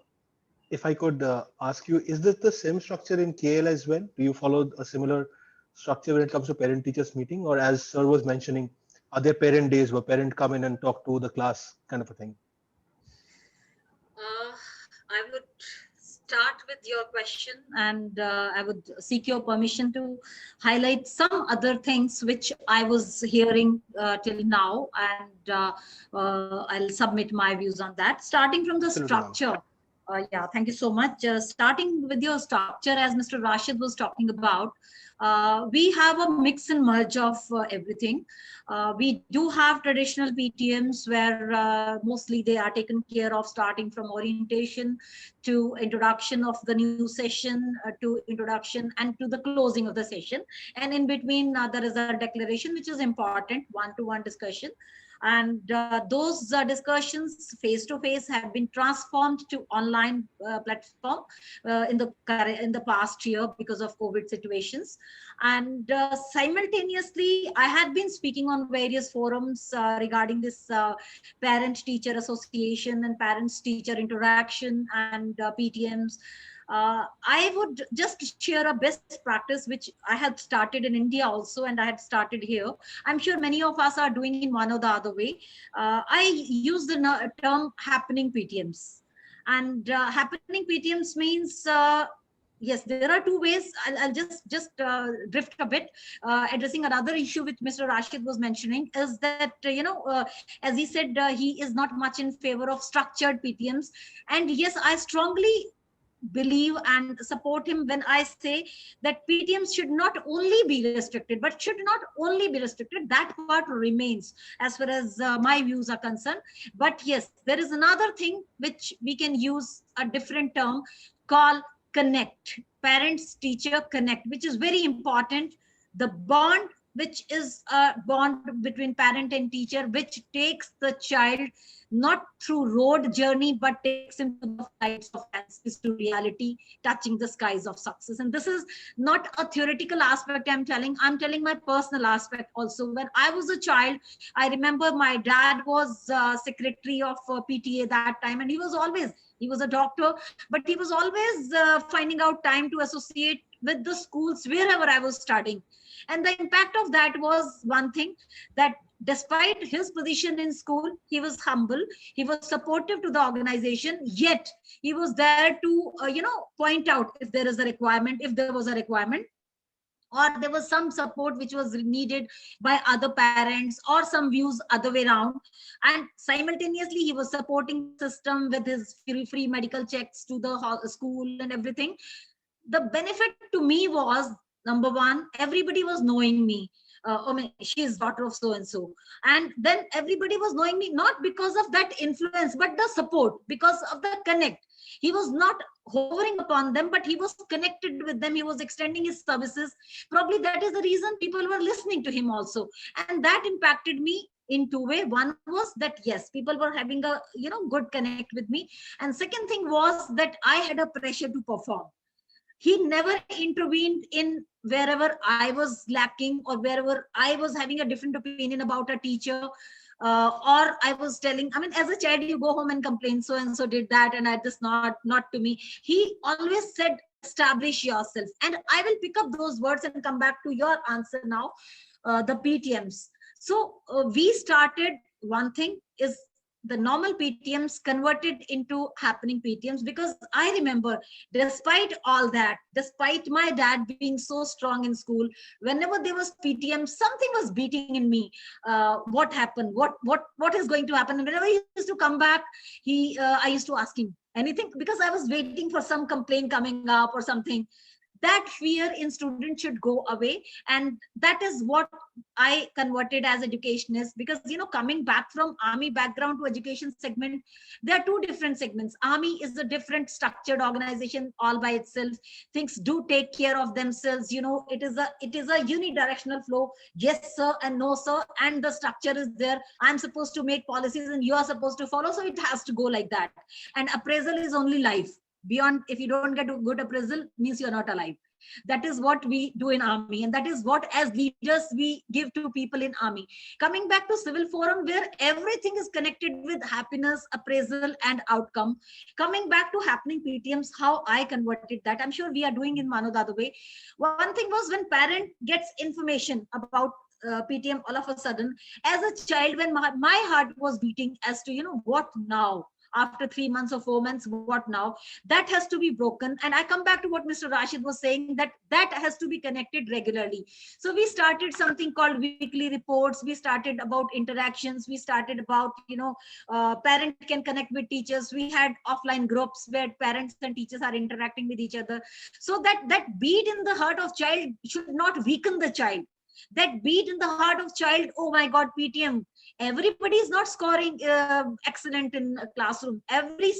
if I could ask you, is this the same structure in KL as well? Do you follow a similar structure when it comes to parent-teachers meeting? Or as sir was mentioning, are there parent days where parent come in and talk to the class kind of a thing? I would start with your question, and I would seek your permission to highlight some other things which I was hearing till now, and I'll submit my views on that. Starting from the structure Yeah, thank you so much. Starting with your structure, as Mr. Rashid was talking about, we have a mix and merge of everything. We do have traditional PTMs where mostly they are taken care of, starting from orientation to introduction of the new session, to introduction and to the closing of the session. And in between, there is a declaration, which is important, one-to-one discussion. And those discussions face to face have been transformed to online platform in the past year because of COVID situations. And simultaneously, I had been speaking on various forums regarding this parent teacher association and parents teacher interaction and PTMs. I would just share a best practice which I had started in India also, and I had started here. I'm sure many of us are doing in one or the other way. I use the term happening PTMs, and happening PTMs means yes, there are two ways. I'll just drift a bit, addressing another issue which Mr. Rashid was mentioning, is that as he said, he is not much in favor of structured PTMs, and yes, I strongly believe and support him when I say that PTMs should not only be restricted, but should not only be restricted. That part remains as far as my views are concerned. But yes, there is another thing which we can use a different term called connect, parents teacher connect, which is very important. The bond, which is a bond between parent and teacher, which takes the child not through road journey, but takes him to the flights of fancies, to reality, touching the skies of success. And this is not a theoretical aspect I'm telling my personal aspect also. When I was a child, I remember my dad was secretary of PTA that time, and he was a doctor, but he was always finding out time to associate with the schools wherever I was studying. And the impact of that was one thing, that despite his position in school, he was humble, he was supportive to the organization, yet he was there to point out if there is a requirement, if there was a requirement, or there was some support which was needed by other parents, or some views other way around. And simultaneously, he was supporting the system with his free medical checks to the school and everything. The benefit to me was, number one, everybody was knowing me. She's daughter of so and so, and then everybody was knowing me not because of that influence, but the support, because of the connect. He was not hovering upon them, but he was connected with them. He was extending his services. Probably that is the reason people were listening to him also, and that impacted me in two ways. One was that yes, people were having a good connect with me, and second thing was that I had a pressure to perform. He never intervened in wherever I was lacking, or wherever I was having a different opinion about a teacher, or I was telling, as a child, you go home and complain, so and so did that, and I just not to me. He always said, establish yourself. And I will pick up those words and come back to your answer now, the PTMs. So we started, one thing is the normal PTMs converted into happening PTMs, because I remember, despite all that, despite my dad being so strong in school, whenever there was PTM, something was beating in me. What happened? What is going to happen? And whenever he used to come back, I used to ask him anything, because I was waiting for some complaint coming up or something. That fear in students should go away, and that is what I converted as educationists. Because coming back from army background to education segment, there are two different segments. Army is a different structured organization all by itself. Things do take care of themselves. It is a unidirectional flow, yes sir and no sir, and the structure is there. I'm supposed to make policies and you are supposed to follow, so it has to go like that. And appraisal is only life. Beyond, if you don't get a good appraisal, means you're not alive. That is what we do in army, and that is what as leaders we give to people in army. Coming back to civil forum, where everything is connected with happiness, appraisal and outcome. Coming back to happening PTMs, how I converted that, I'm sure we are doing in one or the other way. One thing was, when parent gets information about PTM, all of a sudden, as a child, when my heart was beating as to what now, after 3 months or 4 months, what now? That has to be broken. And I come back to what Mr. Rashid was saying, that that has to be connected regularly. So we started something called weekly reports. We started about interactions. We started about, parent can connect with teachers. We had offline groups where parents and teachers are interacting with each other. So that beat in the heart of child should not weaken the child. That beat in the heart of child, oh my God, PTM, everybody is not scoring excellent in a classroom. Every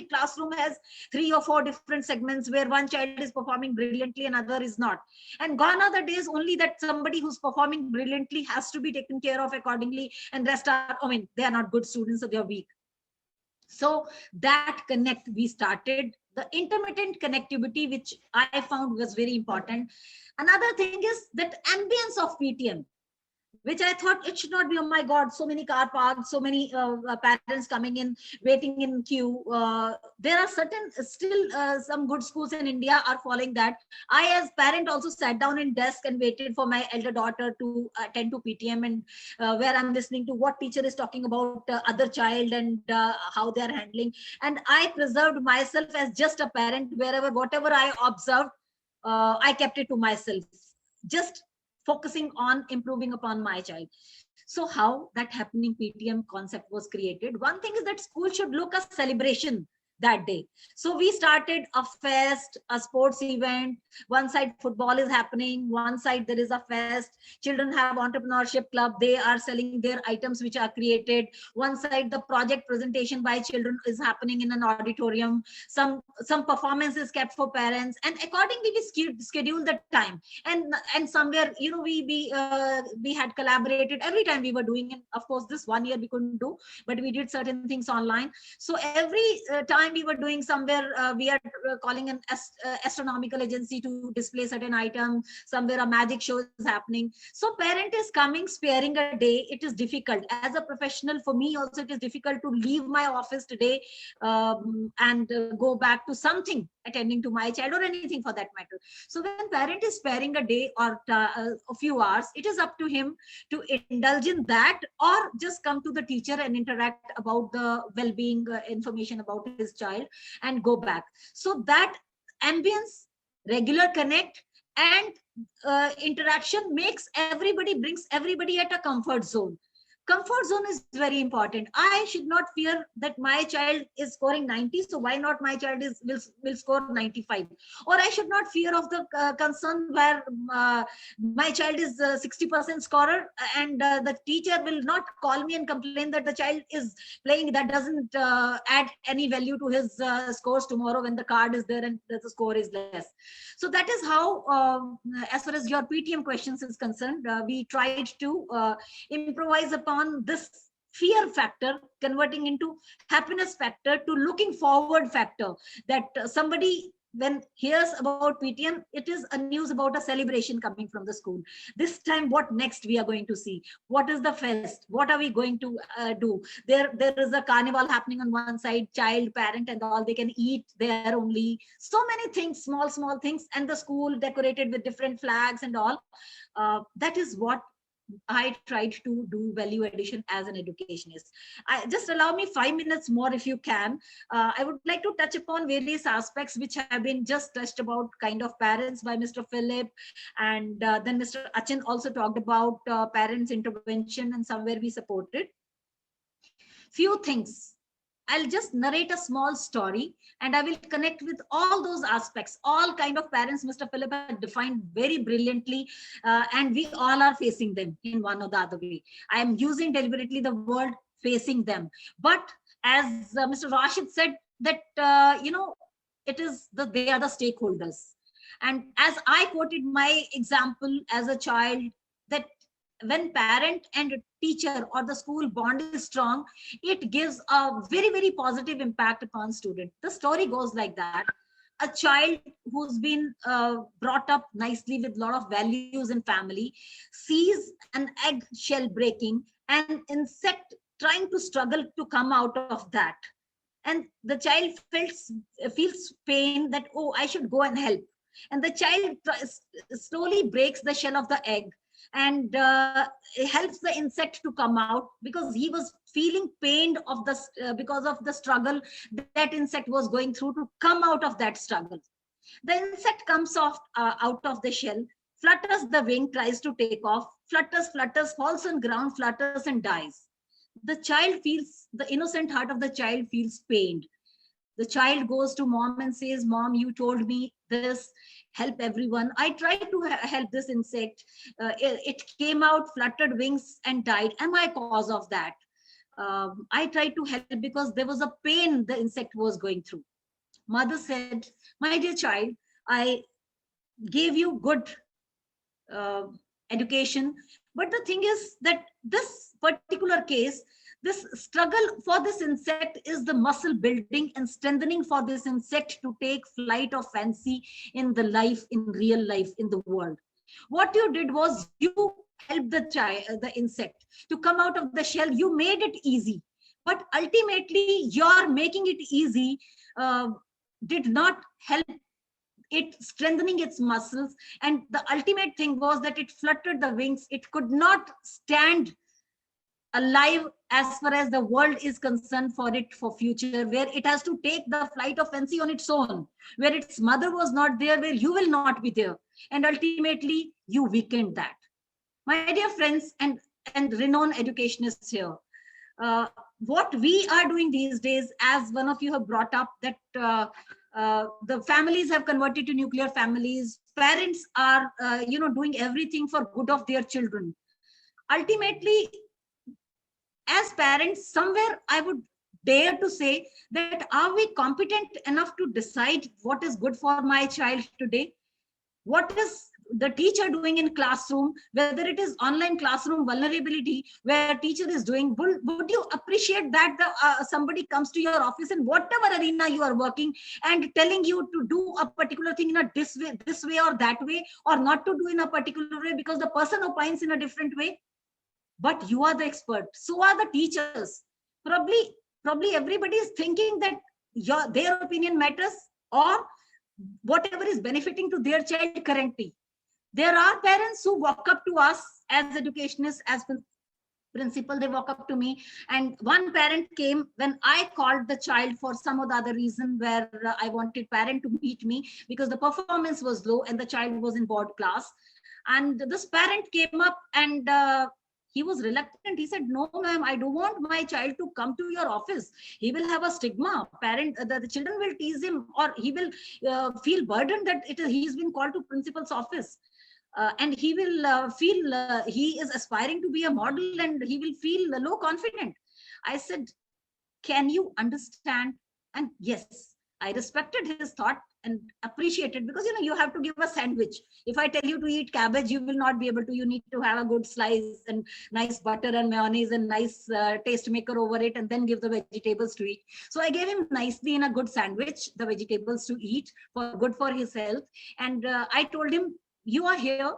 classroom has 3 or 4 different segments where one child is performing brilliantly and other is not. And gone are the days only that somebody who's performing brilliantly has to be taken care of accordingly, and rest are, they are not good students, so they're weak. So that connect we started, the intermittent connectivity, which I found was very important. Another thing is that ambience of PTM, which I thought it should not be, oh my God, so many car parks, so many parents coming in, waiting in queue. There are some good schools in India are following that. I, as parent, also sat down in desk and waited for my elder daughter to attend to PTM, and where I'm listening to what teacher is talking about other child and how they are handling. And I preserved myself as just a parent, whatever I observed, I kept it to myself. Just focusing on improving upon my child. So how that happening PTM concept was created. One thing is that school should look a celebration that day. So we started a fest, a sports event. One side football is happening, one side there is a fest. Children have entrepreneurship club. They are selling their items which are created. One side the project presentation by children is happening in an auditorium. Some performance is kept for parents, and accordingly we schedule the time. And somewhere, we had collaborated every time we were doing it. Of course, this 1 year we couldn't do, but we did certain things online. So every time we were doing somewhere, we are calling an astronomical agency to display certain item. Somewhere a magic show is happening. So parent is coming, sparing a day. It is difficult as a professional. For me also, it is difficult to leave my office today and go back to something, attending to my child or anything for that matter. So when parent is sparing a day or a few hours, it is up to him to indulge in that, or just come to the teacher and interact about the well-being information about his child and go back. So that ambience, regular connect and interaction brings everybody at a comfort zone. Comfort zone is very important. I should not fear that my child is scoring 90, so why not my child will score 95? Or I should not fear of the concern where my child is 60% scorer, and the teacher will not call me and complain that the child is playing. That doesn't add any value to his scores tomorrow when the card is there and the score is less. So that is how, as far as your PTM questions is concerned, we tried to improvise upon this fear factor, converting into happiness factor to looking forward factor, that somebody when hears about PTM, it is a news about a celebration coming from the school. This time, what next we are going to see? What is the fest? What are we going to do? There is a carnival happening on one side, child, parent and all, they can eat there only. So many things, small things, and the school decorated with different flags and all. That is what I tried to do value addition as an educationist. Just allow me 5 minutes more if you can. I would like to touch upon various aspects which have been just touched about, kind of parents by Mr. Philip, and then Mr. Achin also talked about parents intervention and somewhere we supported. Few things. I'll just narrate a small story and I will connect with all those aspects. All kind of parents Mr. Philip had defined very brilliantly, and we all are facing them in one or the other way. I am using deliberately the word facing them. But as Mr. Rashid said, that, they are the stakeholders. And as I quoted my example as a child, that when parent and teacher or the school bond is strong, it gives a very, very positive impact upon student. The story goes like that. A child who's been brought up nicely with a lot of values in family sees an egg shell breaking and insect trying to struggle to come out of that. And the child feels pain that, oh, I should go and help. And the child slowly breaks the shell of the egg. and it helps the insect to come out, because he was feeling pained of the because of the struggle that insect was going through to come out of that struggle. The insect comes off out of the shell, flutters the wing, tries to take off, flutters, falls on ground, flutters and dies. The child feels, the innocent heart of the child feels pained. The child goes to mom and says, "Mom, you told me this, help everyone." I tried to help this insect. It came out, fluttered wings and died. Am I cause of that? I tried to help because there was a pain the insect was going through. Mother said, "My dear child, I gave you good education. But the thing is that this particular case, this struggle for this insect is the muscle building and strengthening for this insect to take flight of fancy in the life, in real life, in the world. What you did was you helped the insect to come out of the shell. You made it easy, but ultimately your making it easy did not help it strengthening its muscles. And the ultimate thing was that it fluttered the wings. It could not stand alive as far as the world is concerned for it for future, where it has to take the flight of fancy on its own, where its mother was not there, where you will not be there, and ultimately you weakened that." My dear friends and renowned educationists here, what we are doing these days, as one of you have brought up, that the families have converted to nuclear families. Parents are, doing everything for good of their children. Ultimately, as parents, somewhere I would dare to say that, are we competent enough to decide what is good for my child today? What is the teacher doing in classroom, whether it is online classroom vulnerability where teacher is doing, would you appreciate that somebody comes to your office in whatever arena you are working and telling you to do a particular thing in a this way or that way, or not to do in a particular way because the person opines in a different way? But you are the expert, so are the teachers. Probably everybody is thinking that their opinion matters, or whatever is benefiting to their child currently. There are parents who walk up to us as educationists, as principal, they walk up to me. And one parent came when I called the child for some or the other reason, where I wanted parent to meet me because the performance was low and the child was in board class. And this parent came up and he was reluctant. He said, "No, ma'am, I don't want my child to come to your office. He will have a stigma. The children will tease him, or he will feel burdened that he's been called to principal's office. And he will feel he is aspiring to be a model, and he will feel low confident." I said, "Can you understand?" And yes, I respected his thought and appreciated, because you have to give a sandwich. If I tell you to eat cabbage, you will not be able to. You need to have a good slice and nice butter and mayonnaise and nice taste maker over it, and then give the vegetables to eat. So I gave him nicely in a good sandwich the vegetables to eat, for good for his health. And I told him, "You are here,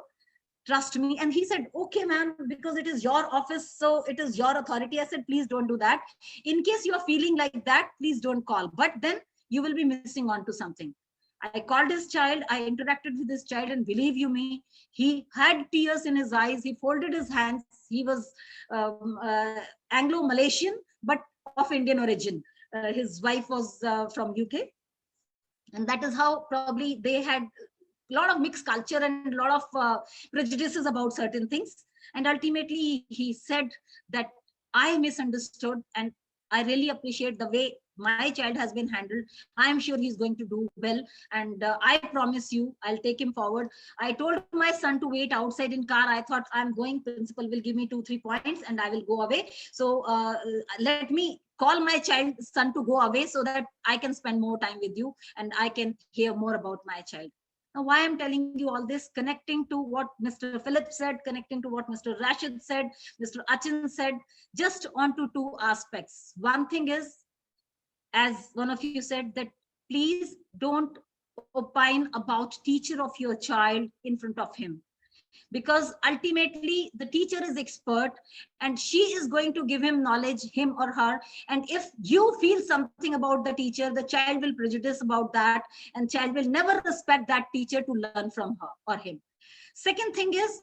trust me." And he said, "Okay, ma'am, because it is your office, so it is your authority." I said, "Please don't do that. In case you are feeling like that, please don't call. But then you will be missing on to something." I called his child, I interacted with his child, and believe you me, he had tears in his eyes. He folded his hands. He was Anglo-Malaysian, but of Indian origin. His wife was from UK. And that is how probably they had a lot of mixed culture and a lot of prejudices about certain things. And ultimately, he said that, "I misunderstood, and I really appreciate the way my child has been handled. I'm sure he's going to do well. And I promise you, I'll take him forward." I told my son to wait outside in car. I thought, I'm going, principal will give me 2-3 points and I will go away. So let me call my son to go away so that I can spend more time with you and I can hear more about my child. Now, why I'm telling you all this, connecting to what Mr. Philip said, connecting to what Mr. Rashid said, Mr. Achin said, just onto 2 aspects. One thing is, as one of you said, that please don't opine about teacher of your child in front of him, because ultimately the teacher is expert and she is going to give him knowledge, him or her. And if you feel something about the teacher, the child will prejudice about that, and child will never respect that teacher to learn from her or him. Second thing is,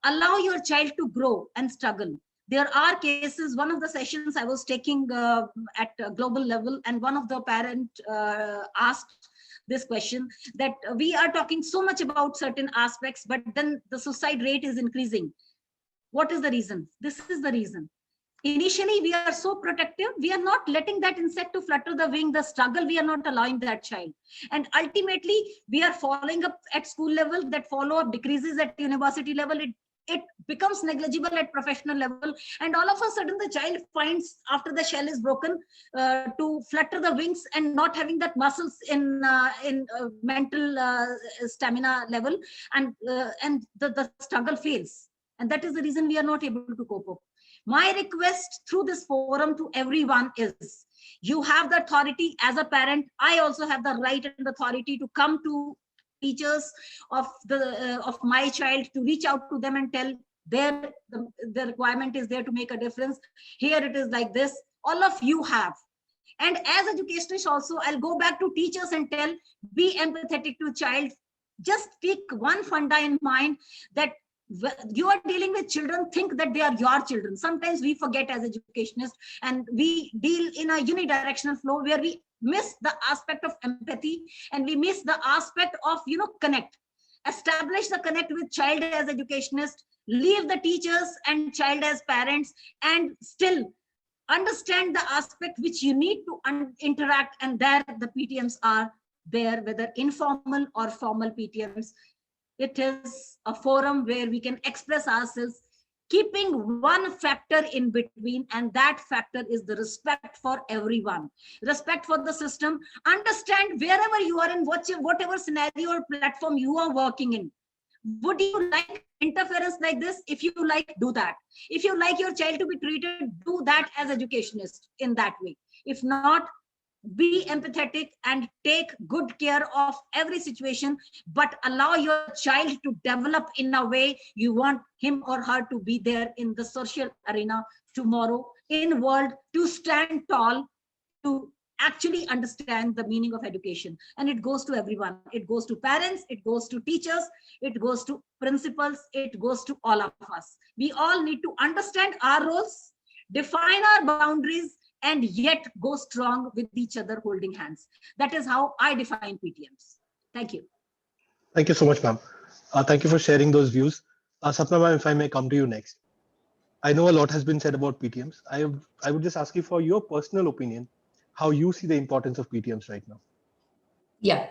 allow your child to grow and struggle. There are cases, one of the sessions I was taking at a global level, and one of the parent asked this question, that we are talking so much about certain aspects, but then the suicide rate is increasing. What is the reason? This is the reason. Initially, we are so protective. We are not letting that insect to flutter the wing, the struggle, we are not allowing that child. And ultimately, we are following up at school level, that follow-up decreases at university level. It becomes negligible at professional level. And all of a sudden, the child finds, after the shell is broken, to flutter the wings and not having that muscles in mental stamina level. And the struggle fails. And that is the reason we are not able to cope up. My request through this forum to everyone is, you have the authority as a parent. I also have the right and authority to come to teachers of my child, to reach out to them and tell the requirement is there to make a difference. Here it is like this. All of you have. And as educationists also, I'll go back to teachers and tell, be empathetic to child. Just keep one funda in mind, that you are dealing with children, think that they are your children. Sometimes we forget as educationists, and we deal in a unidirectional flow where we miss the aspect of empathy, and we miss the aspect of, connect. Establish the connect with child as educationists, leave the teachers and child as parents, and still understand the aspect which you need to interact. And there the PTMs are there, whether informal or formal PTMs. It is a forum where we can express ourselves, keeping one factor in between, and that factor is the respect for everyone, respect for the system. Understand wherever you are in, whatever scenario or platform you are working in. Would you like interference like this? If you like, do that. If you like your child to be treated, do that as educationist in that way. If not, be empathetic and take good care of every situation, but allow your child to develop in a way you want him or her to be there in the social arena tomorrow, in world, to stand tall, to actually understand the meaning of education. And it goes to everyone. It goes to parents, it goes to teachers, it goes to principals, it goes to all of us. We all need to understand our roles, define our boundaries, and yet go strong with each other, holding hands. That is how I define PTMs. Thank you. Thank you so much, ma'am. Thank you for sharing those views. Sapna ma'am, if I may come to you next. I know a lot has been said about PTMs. I would just ask you for your personal opinion, how you see the importance of PTMs right now. Yeah.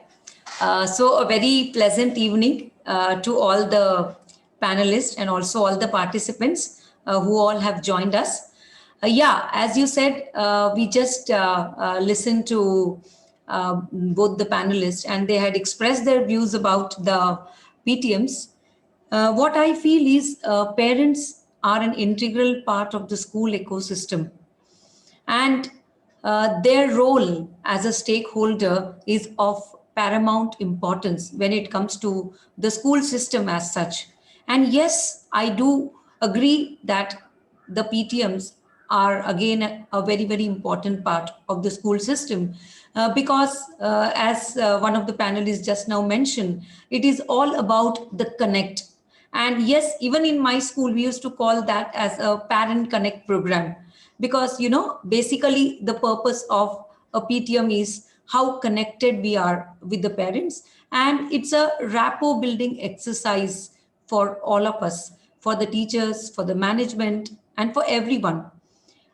So a very pleasant evening to all the panelists and also all the participants who all have joined us. Yeah, as you said, we just listened to both the panelists, and they had expressed their views about the PTMs. What I feel is parents are an integral part of the school ecosystem, and their role as a stakeholder is of paramount importance when it comes to the school system as such. And yes, I do agree that the PTMs are again a very, very important part of the school system because as one of the panelists just now mentioned, it is all about the connect. And yes, even in my school, we used to call that as a parent connect program because, basically the purpose of a PTM is how connected we are with the parents. And it's a rapport building exercise for all of us, for the teachers, for the management, and for everyone.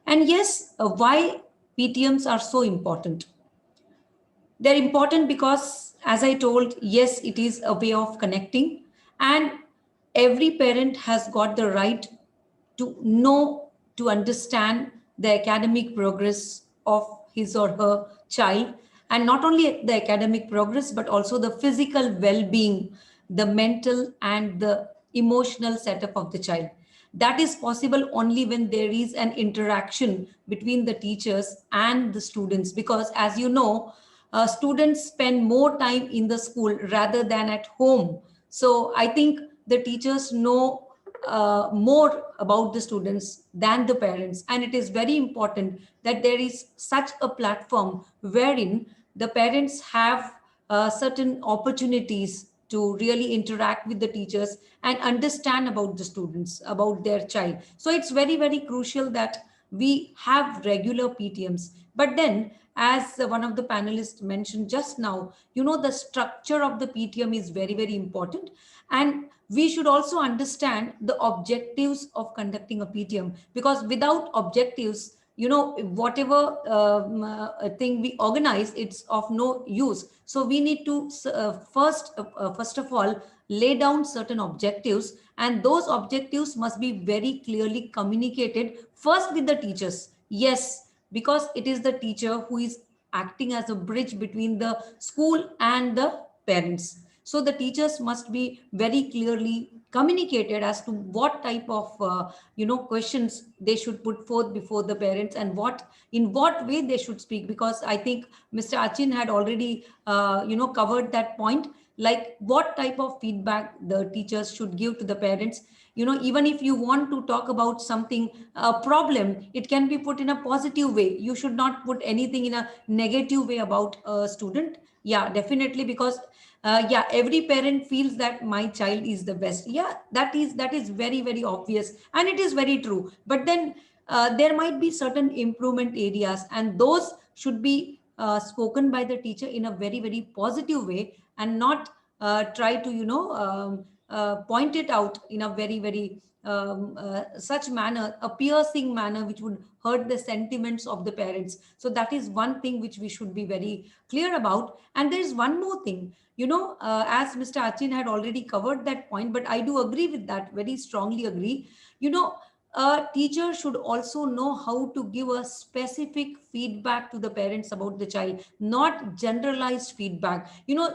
And yes, why PTMs are so important? They're important because, as I told, yes, it is a way of connecting, and every parent has got the right to know, to understand the academic progress of his or her child, and not only the academic progress, but also the physical well-being, the mental and the emotional setup of the child. That is possible only when there is an interaction between the teachers and the students, because as you know, students spend more time in the school rather than at home. So I think the teachers know more about the students than the parents. And it is very important that there is such a platform wherein the parents have certain opportunities to really interact with the teachers and understand about the students, about their child. So it's very, very crucial that we have regular PTMs. But then, as one of the panelists mentioned just now, the structure of the PTM is very, very important. And we should also understand the objectives of conducting a PTM, because without objectives, whatever thing we organize, it's of no use. So we need to first of all lay down certain objectives, and those objectives must be very clearly communicated first with the teachers. Yes, because it is the teacher who is acting as a bridge between the school and the parents. So the teachers must be very clearly communicated as to what type of questions they should put forth before the parents, and in what way they should speak. Because I think Mr. Achin had already covered that point, like what type of feedback the teachers should give to the parents. Even if you want to talk about something, a problem, it can be put in a positive way. You should not put anything in a negative way about a student. Yeah, definitely, because every parent feels that my child is the best. Yeah, that is very, very obvious, and it is very true. But then there might be certain improvement areas, and those should be spoken by the teacher in a very, very positive way, and not try to point it out in a very, very such manner, a piercing manner, which would hurt the sentiments of the parents. So that is one thing which we should be very clear about. And there is one more thing, as Mr. Achin had already covered that point, but I do agree with that, very strongly agree. A teacher should also know how to give a specific feedback to the parents about the child, not generalized feedback.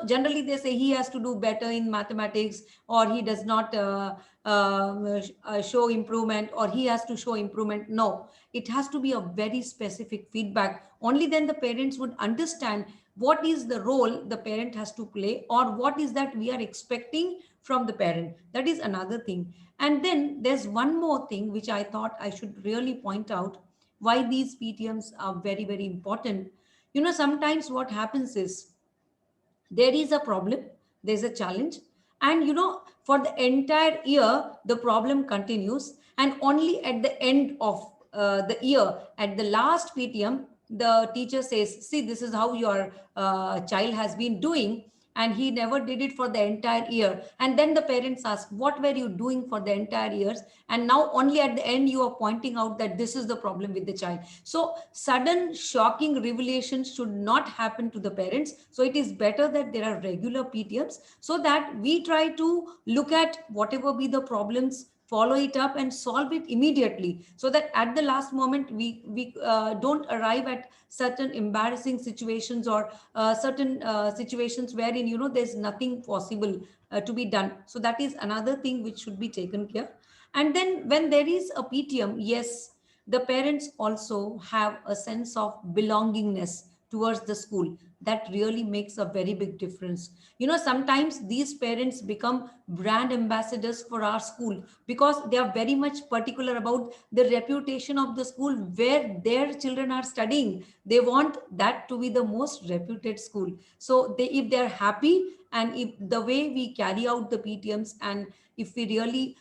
Generally they say he has to do better in mathematics, or he does not show improvement, or he has to show improvement. No, it has to be a very specific feedback. Only then the parents would understand what is the role the parent has to play, or what is that we are expecting from the parent. That is another thing. And then there's one more thing which I thought I should really point out, why these PTMs are very, very important. Sometimes what happens is, there is a problem, there's a challenge, and for the entire year the problem continues, and only at the end of the year, at the last PTM, the teacher says, see, this is how your child has been doing, and he never did it for the entire year. And then the parents ask, what were you doing for the entire years? And now only at the end you are pointing out that this is the problem with the child. So sudden shocking revelations should not happen to the parents. So it is better that there are regular PTMs, so that we try to look at whatever be the problems, follow it up and solve it immediately, so that at the last moment we don't arrive at certain embarrassing situations, or certain situations wherein there's nothing possible to be done. So that is another thing which should be taken care. And then when there is a PTM, yes, the parents also have a sense of belongingness towards the school. That really makes a very big difference. Sometimes these parents become brand ambassadors for our school, because they are very much particular about the reputation of the school where their children are studying. They want that to be the most reputed school. So if they're happy, and if the way we carry out the PTMs, and if we really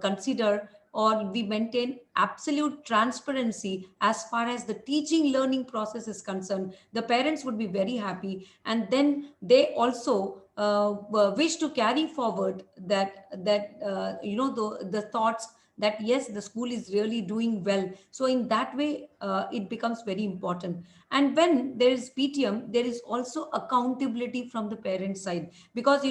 consider, or we maintain absolute transparency as far as the teaching learning process is concerned, the parents would be very happy. And then they also wish to carry forward the thoughts that yes, the school is really doing well. So in that way, it becomes very important. And when there is PTM, there is also accountability from the parent side, because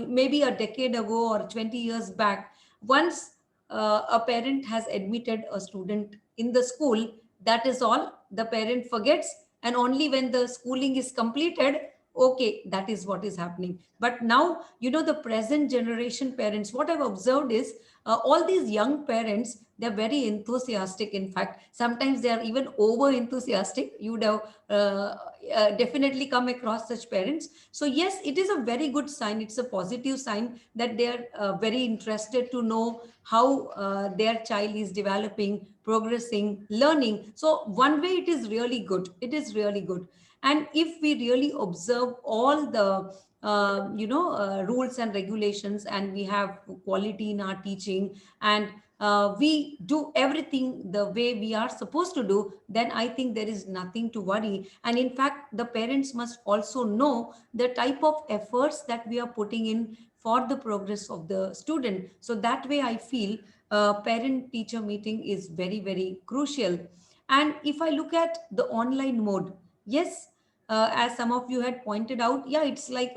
maybe a decade ago or 20 years back, once a parent has admitted a student in the school, that is all. The parent forgets, and only when the schooling is completed, okay, that is what is happening. But now, the present generation parents, what I've observed is, all these young parents, they're very enthusiastic. In fact, sometimes they are even over enthusiastic. You would have definitely come across such parents. So yes, it is a very good sign. It's a positive sign that they are very interested to know how their child is developing, progressing, learning. So one way it is really good. It is really good. And if we really observe all the rules and regulations, and we have quality in our teaching, and we do everything the way we are supposed to do, then I think there is nothing to worry. And in fact, the parents must also know the type of efforts that we are putting in for the progress of the student. So that way I feel parent teacher meeting is very, very crucial. And if I look at the online mode, yes, as some of you had pointed out, yeah, it's like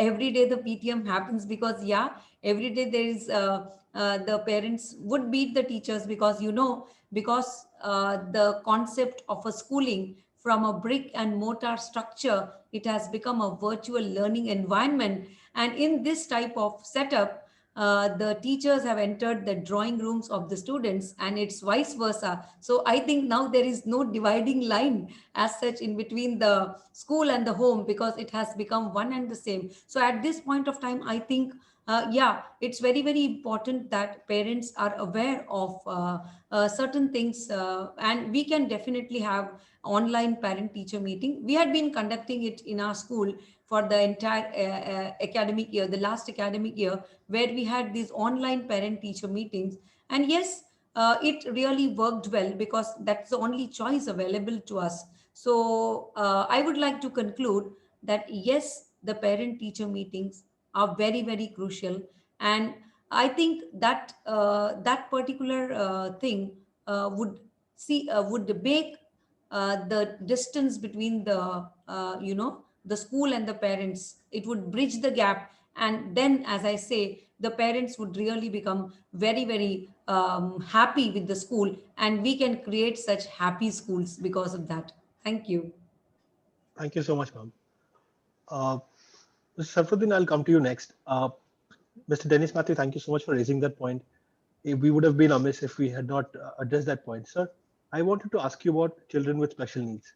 every day the PTM happens, because yeah, every day there is the parents would beat the teachers, because because the concept of a schooling from a brick and mortar structure, it has become a virtual learning environment. And in this type of setup, the teachers have entered the drawing rooms of the students, and it's vice versa. So I think now there is no dividing line as such in between the school and the home, because it has become one and the same. So at this point of time, I think yeah, it's very, very important that parents are aware of certain things, and we can definitely have online parent teacher meeting. We had been conducting it in our school for the entire academic year, the last academic year, where we had these online parent teacher meetings. And yes, it really worked well, because that's the only choice available to us. So I would like to conclude that yes, the parent teacher meetings are very, very crucial. And I think that that particular thing would make the distance between the school and the parents, it would bridge the gap. And then, as I say, the parents would really become very, very happy with the school, and we can create such happy schools because of that. Thank you. Thank you so much, ma'am. Mr. Sarfuddin, I'll come to you next. Mr. Dennis Matthew, thank you so much for raising that point. We would have been amiss if we had not addressed that point. Sir, I wanted to ask you about children with special needs.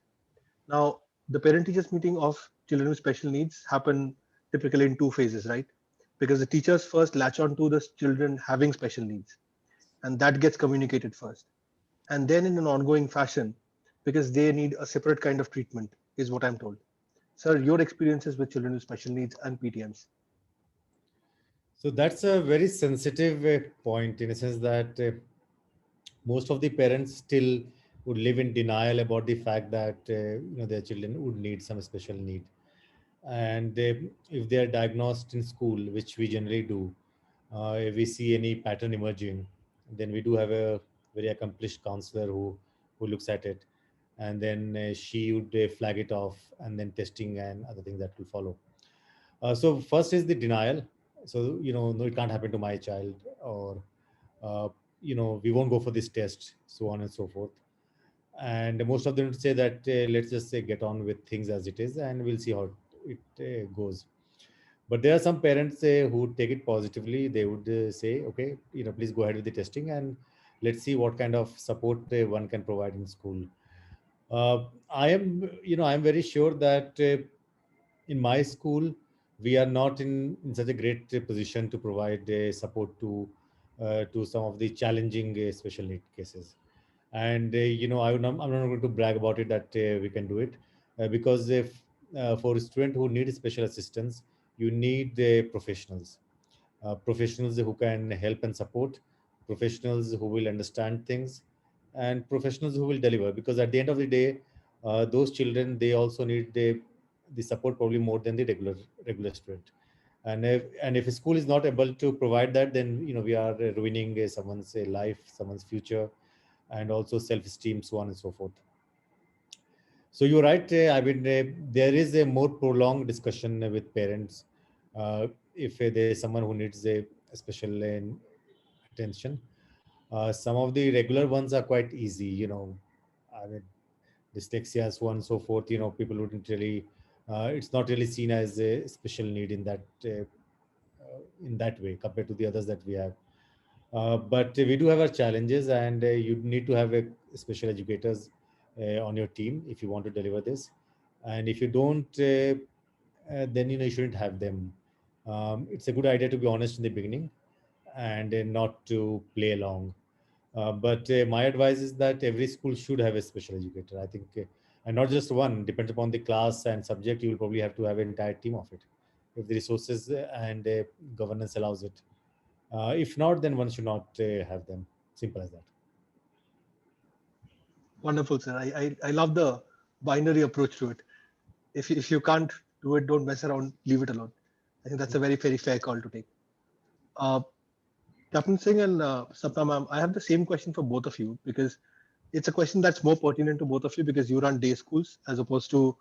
Now, the parent-teachers meeting of children with special needs happen typically in two phases, right? Because the teachers first latch on to the children having special needs, and that gets communicated first. And then in an ongoing fashion, because they need a separate kind of treatment, is what I'm told. Sir, your experiences with children with special needs and PTMs. So that's a very sensitive point, in a sense that most of the parents still would live in denial about the fact that their children would need some special need. And if they are diagnosed in school, which we generally do, if we see any pattern emerging, then we do have a very accomplished counselor who looks at it, and then she would flag it off, and then testing and other things that will follow. So first is the denial. So no, it can't happen to my child, or uh, we won't go for this test, so on and so forth. And most of them would say that let's just say get on with things as it is, and we'll see how it goes. But there are some parents who take it positively. They would say, okay, please go ahead with the testing, and let's see what kind of support one can provide in school. I'm very sure that in my school, we are not in such a great position to provide support to some of the challenging special need cases. And I'm not going to brag about it that we can do it, because if for a student who needs special assistance, you need professionals who can help and support, professionals who will understand things, and professionals who will deliver. Because at the end of the day, those children, they also need the support probably more than the regular student. And if a school is not able to provide that, then we are ruining someone's life, someone's future, and also self-esteem, so on and so forth. So you're right. I mean, there is a more prolonged discussion with parents if there is someone who needs a special attention. Some of the regular ones are quite easy. I mean, dyslexia, so on and so forth. People wouldn't really. It's not really seen as a special need in that way compared to the others that we have. But we do have our challenges, and you need to have a special educators on your team if you want to deliver this. And if you don't, then you shouldn't have them. It's a good idea to be honest in the beginning, and not to play along. But my advice is that every school should have a special educator. I think, and not just one. Depends upon the class and subject. You will probably have to have an entire team of it, if the resources and governance allows it. If not, then one should not have them. Simple as that. Wonderful, sir. I love the binary approach to it. If you can't do it, don't mess around, leave it alone. I think that's a very fair call to take. Captain Singh and Sapna ma'am, I have the same question for both of you because it's a question that's more pertinent to both of you because you run day schools as opposed to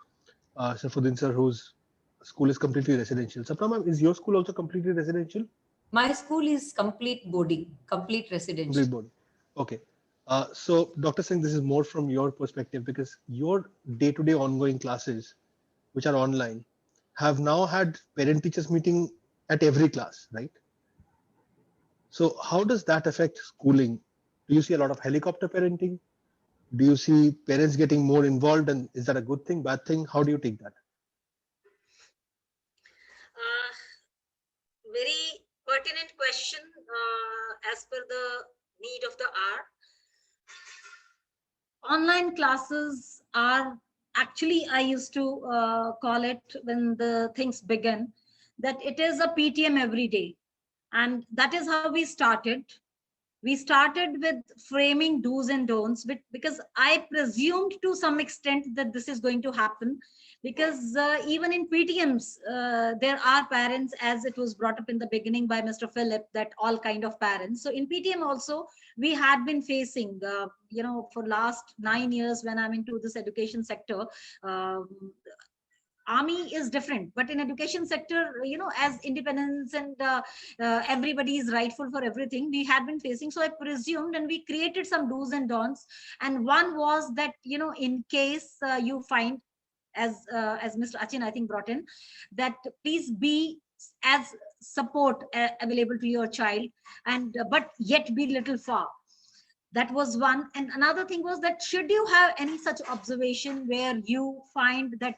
Saifuddin sir, whose school is completely residential. Sapna ma'am, is your school also completely residential? My school is complete boarding, complete residential. Complete board. Okay. So, Dr. Singh, this is more from your perspective because your day-to-day ongoing classes, which are online, have now had parent-teachers meeting at every class, right? So, how does that affect schooling? Do you see a lot of helicopter parenting? Do you see parents getting more involved, and is that a good thing, bad thing? How do you take that? Very pertinent question as per the need of the hour. Online classes are actually, I used to call it when the things began, that it is a PTM every day. And that is how we started. We started with framing do's and don'ts, because I presumed to some extent that this is going to happen, because even in PTMs, there are parents, as it was brought up in the beginning by Mr. Philip, that all kind of parents. So in PTM also, we had been facing, for last 9 years when I'm into this education sector, army is different, but in education sector, as independence and everybody is rightful for everything, we had been facing. So I presumed, and we created some do's and don'ts, and one was that, in case you find, as Mr. Achin I think brought in, that please be as support available to your child, and but yet be little far. That was one. And another thing was that should you have any such observation where you find that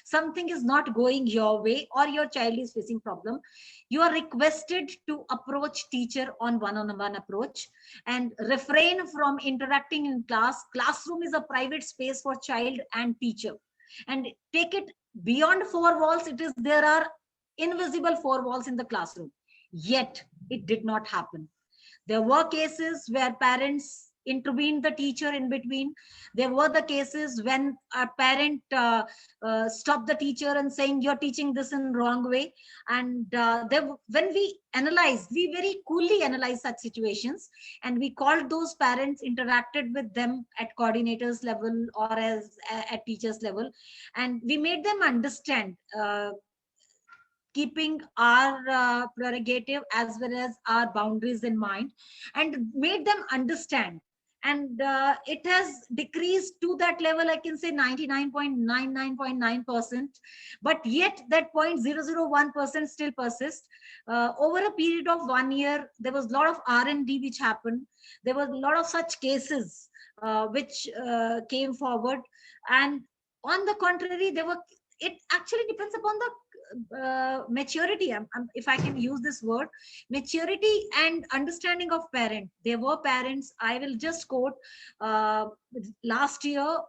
something is not going your way, or your child is facing problem, you are requested to approach teacher on one-on-one approach and refrain from interacting in class. Classroom is a private space for child and teacher, and take it beyond four walls. There are invisible four walls in the classroom, yet it did not happen. There were cases where parents intervened the teacher in between. There were the cases when a parent stopped the teacher and saying, you're teaching this in wrong way. And when we analyzed, we very coolly analyzed such situations, and we called those parents, interacted with them at coordinators level or at teachers level, and we made them understand, keeping our prerogative as well as our boundaries in mind, and made them understand. And it has decreased to that level, I can say 99.99.9%, but yet that 0.001% still persists. Over a period of 1 year, there was a lot of R&D which happened. There was a lot of such cases which came forward. And on the contrary, it actually depends upon the maturity, if I can use this word, maturity and understanding of parent. There were parents, I will just quote, last year,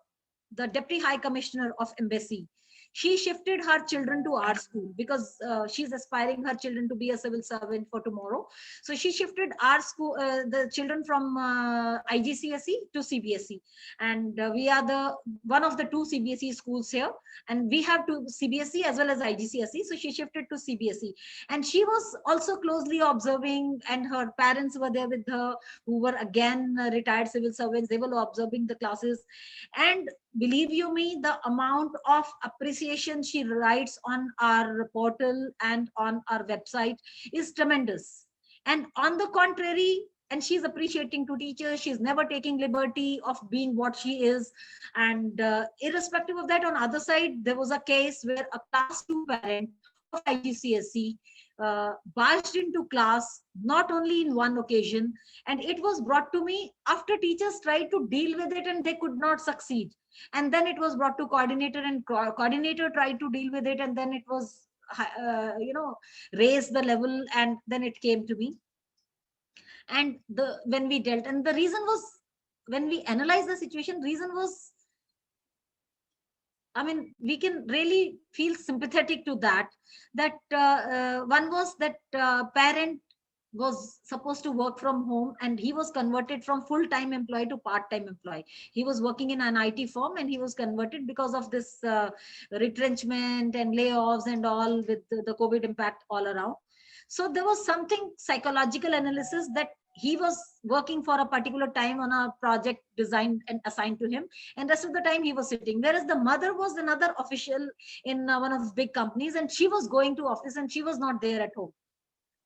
the Deputy High Commissioner of Embassy, she shifted her children to our school because she's aspiring her children to be a civil servant for tomorrow. So she shifted our school, the children from IGCSE to CBSE, and we are one of the two CBSE schools here, and we have two CBSE as well as IGCSE. So she shifted to CBSE, and she was also closely observing, and her parents were there with her, who were again retired civil servants. They were observing the classes, and believe you me, the amount of appreciation she writes on our portal and on our website is tremendous. And on the contrary, and she's appreciating to teachers, she's never taking liberty of being what she is. And irrespective of that, on other side, there was a case where a class 2 parent of IGCSE barged into class, not only in one occasion, and it was brought to me after teachers tried to deal with it and they could not succeed. And then it was brought to coordinator, and coordinator tried to deal with it, and then it was raised the level, and then it came to me. And when we dealt, and the reason was, when we analyzed the situation, reason was, I mean, we can really feel sympathetic to that. One was that parent was supposed to work from home, and he was converted from full-time employee to part-time employee. He was working in an IT firm, and he was converted because of this retrenchment and layoffs and all, with the COVID impact all around. So there was something psychological analysis that he was working for a particular time on a project designed and assigned to him, and rest of the time he was sitting. Whereas the mother was another official in one of the big companies, and she was going to office and she was not there at home.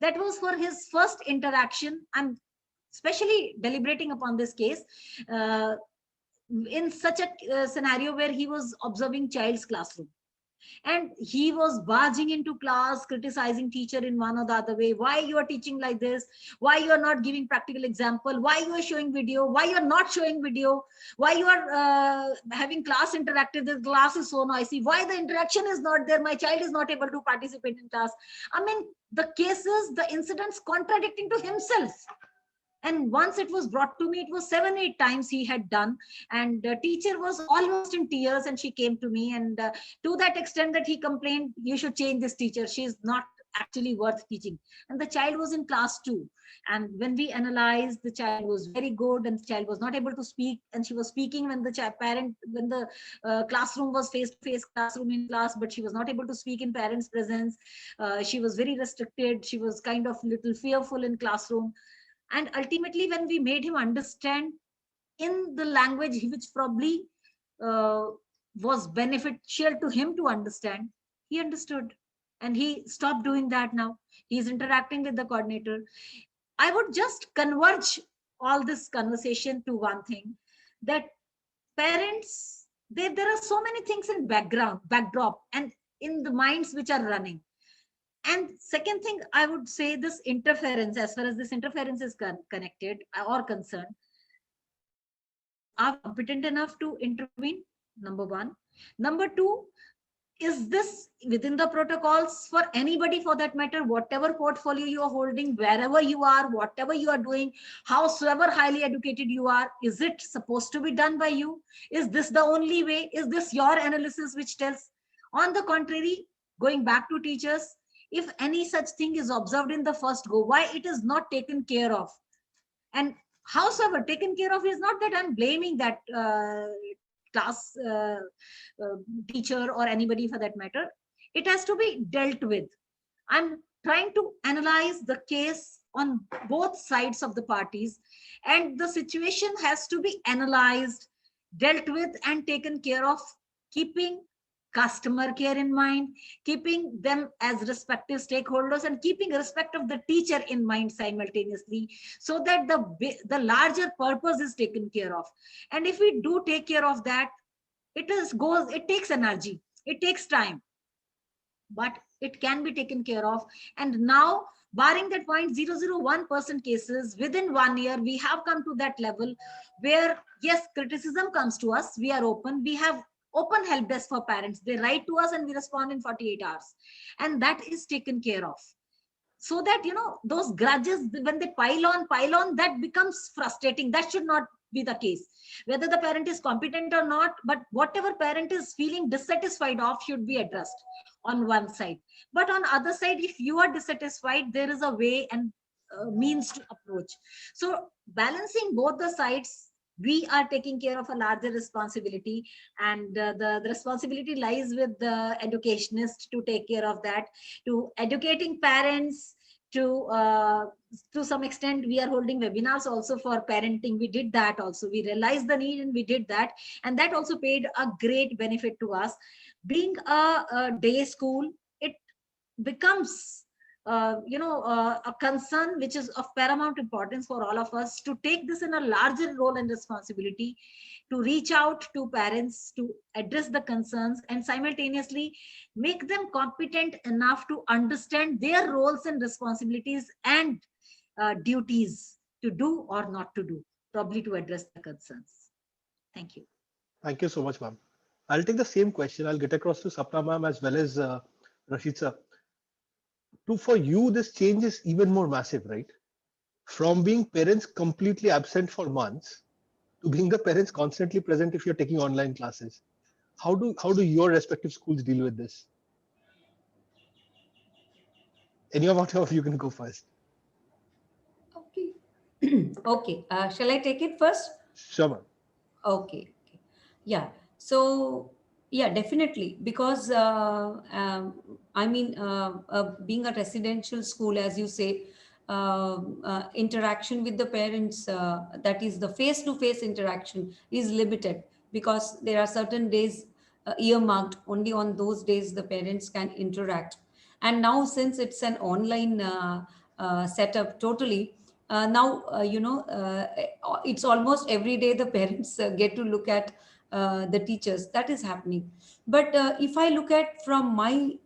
That was for his first interaction. I'm especially deliberating upon this case in such a scenario where he was observing child's classroom. And he was barging into class, criticizing teacher in one or the other way. Why you are teaching like this? Why you are not giving practical example? Why you are showing video? Why you are not showing video? Why you are having class interactive? The class is so noisy. Why the interaction is not there? My child is not able to participate in class. I mean, the cases, the incidents contradicting to himself. And once it was brought to me, it was 7-8 times he had done. And the teacher was almost in tears, and she came to me, and to that extent that he complained, you should change this teacher. She is not actually worth teaching. And the child was in class 2. And when we analyzed, the child was very good, and the child was not able to speak. And she was speaking when the classroom was face-to-face classroom in class, but she was not able to speak in parents' presence. She was very restricted. She was kind of little fearful in classroom. And ultimately, when we made him understand in the language which probably was beneficial to him to understand, he understood. And he stopped doing that now. He's interacting with the coordinator. I would just converge all this conversation to one thing, that parents, there are so many things in backdrop, and in the minds which are running. And second thing, I would say, this interference, as far as this interference is connected or concerned, are competent enough to intervene? Number one. Number two, is this within the protocols for anybody for that matter, whatever portfolio you are holding, wherever you are, whatever you are doing, howsoever highly educated you are, is it supposed to be done by you? Is this the only way? Is this your analysis which tells? On the contrary, going back to teachers, if any such thing is observed in the first go, why it is not taken care of? And howsoever taken care of is not that I'm blaming that class teacher or anybody for that matter. It has to be dealt with. I'm trying to analyze the case on both sides of the parties, and the situation has to be analyzed, dealt with, and taken care of, keeping customer care in mind, keeping them as respective stakeholders, and keeping respect of the teacher in mind simultaneously, so that the larger purpose is taken care of. And if we do take care of that, it takes energy, it takes time, but it can be taken care of. And now, barring that 0.001% cases, within 1 year, we have come to that level where, yes, criticism comes to us, we are open, we have open help desk for parents. They write to us and we respond in 48 hours. And that is taken care of. So that, those grudges, when they pile on, that becomes frustrating. That should not be the case. Whether the parent is competent or not, but whatever parent is feeling dissatisfied of should be addressed on one side. But on other side, if you are dissatisfied, there is a way and means to approach. So balancing both the sides, we are taking care of a larger responsibility, and the responsibility lies with the educationist to take care of that, to educating parents, to some extent we are holding webinars also for parenting. We did that also. We realized the need and we did that, and that also paid a great benefit to us. Being a day school, it becomes a concern which is of paramount importance for all of us, to take this in a larger role and responsibility, to reach out to parents, to address the concerns, and simultaneously make them competent enough to understand their roles and responsibilities and duties to do or not to do, probably to address the concerns. Thank you. Thank you so much, ma'am. I'll take the same question. I'll get across to Sapna ma'am as well as Rashid sir. For you, this change is even more massive, right? from being parents completely absent for months to being the parents constantly present if you're taking online classes. How do your respective schools deal with this? Any of you can go first. Okay. Okay. Shall I take it first? Sure, ma'am. Okay. Okay. Yeah. So, yeah, definitely. Because, I mean, being a residential school, as you say, interaction with the parents, that is the face-to-face interaction is limited because there are certain days earmarked only on those days the parents can interact. And now, since it's an online setup totally, now it's almost every day the parents get to look at the teachers. That is happening. But if I look at from my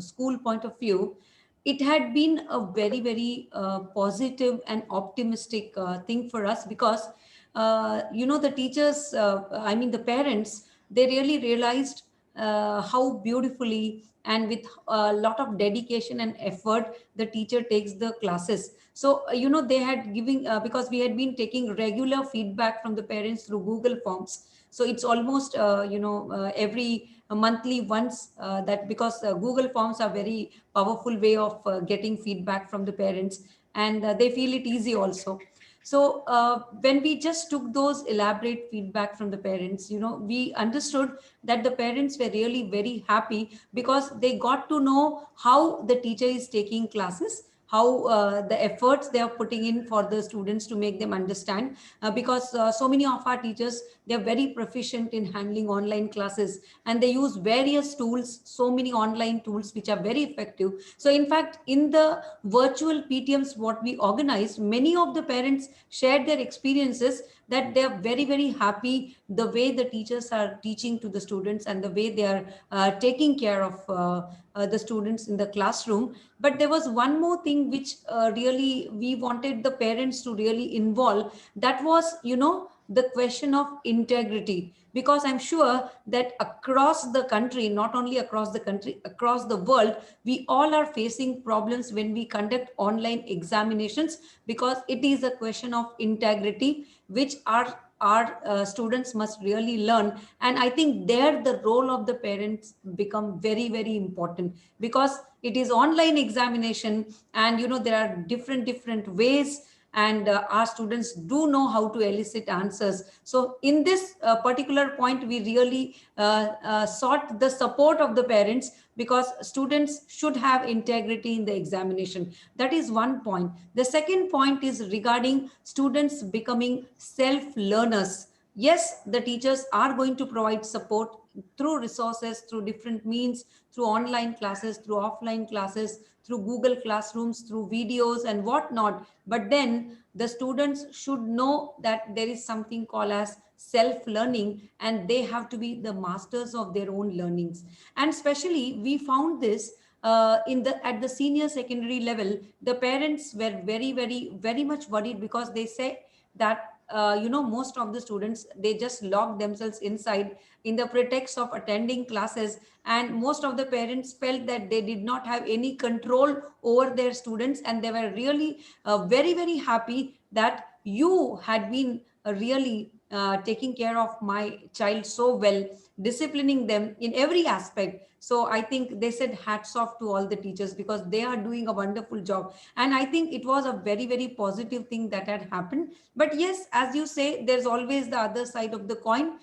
school point of view, it had been a very very positive and optimistic thing for us because the teachers, I mean the parents, they really realized how beautifully and with a lot of dedication and effort the teacher takes the classes. So they had giving because we had been taking regular feedback from the parents through Google Forms. So it's almost every monthly once, that because Google Forms are very powerful way of getting feedback from the parents, and they feel it easy also. So when we just took those elaborate feedback from the parents, we understood that the parents were really very happy because they got to know how the teacher is taking classes, how the efforts they are putting in for the students to make them understand. Because so many of our teachers, they are very proficient in handling online classes, and they use various tools, so many online tools which are very effective. So in fact, in the virtual PTMs what we organized, many of the parents shared their experiences that they are very very happy the way the teachers are teaching to the students and the way they are taking care of the students in the classroom. But there was one more thing which really we wanted the parents to really involve. That was the question of integrity, because I'm sure that across the country, not only across the country, across the world, we all are facing problems when we conduct online examinations, because it is a question of integrity which our students must really learn. And I think there the role of the parents become very very important, because it is online examination, and there are different ways, and our students do know how to elicit answers. So in this particular point, we really sought the support of the parents, because students should have integrity in the examination. That is one point. The second point is regarding students becoming self learners. Yes, the teachers are going to provide support through resources, through different means, through online classes, through offline classes, through Google Classrooms, through videos and whatnot. But then the students should know that there is something called as self-learning, and they have to be the masters of their own learnings. And especially we found this at the senior secondary level. The parents were very very very much worried, because they say that most of the students, they just lock themselves inside in the pretext of attending classes, and most of the parents felt that they did not have any control over their students, and they were really very very happy that you had been really taking care of my child so well, disciplining them in every aspect. So I think they said hats off to all the teachers, because they are doing a wonderful job. And I think it was a very very positive thing that had happened. But yes, as you say, there's always the other side of the coin.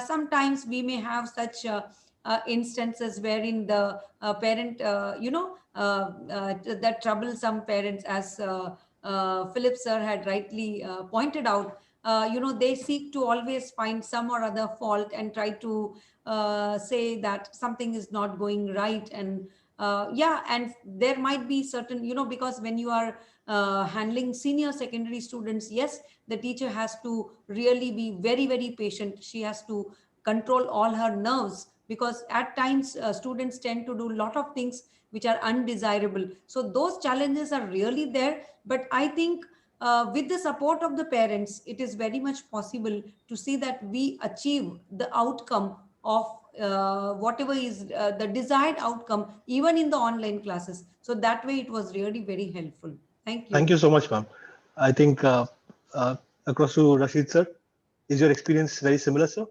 Sometimes we may have such instances wherein the parent, that troublesome parents, as Philip sir had rightly pointed out, they seek to always find some or other fault and try to say that something is not going right. And yeah, and there might be certain, because when you are handling senior secondary students, yes, the teacher has to really be very very patient. She has to control all her nerves, because at times students tend to do a lot of things which are undesirable. So those challenges are really there. But I think with the support of the parents, it is very much possible to see that we achieve the outcome of whatever is the desired outcome, even in the online classes. So that way it was really very helpful. Thank you. Thank you so much, ma'am. I think across to Rashid sir, is your experience very similar, sir?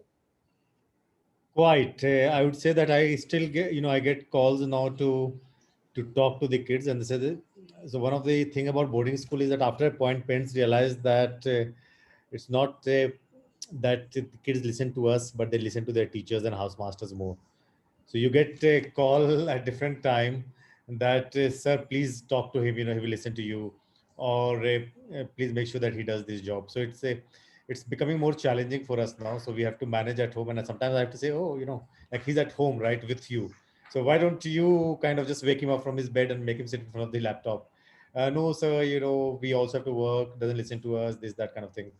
Quite. I would say that I still get, I get calls now to talk to the kids, and they say that, so one of the thing about boarding school is that after a point, parents realize that it's not that the kids listen to us, but they listen to their teachers and housemasters more. So you get a call at different time that, sir, please talk to him. He will listen to you, or please make sure that he does this job. So it's becoming more challenging for us now. So we have to manage at home, and sometimes I have to say, oh, like he's at home, right, with you. So why don't you kind of just wake him up from his bed and make him sit in front of the laptop? No, sir, we also have to work. Doesn't listen to us. This that kind of thing.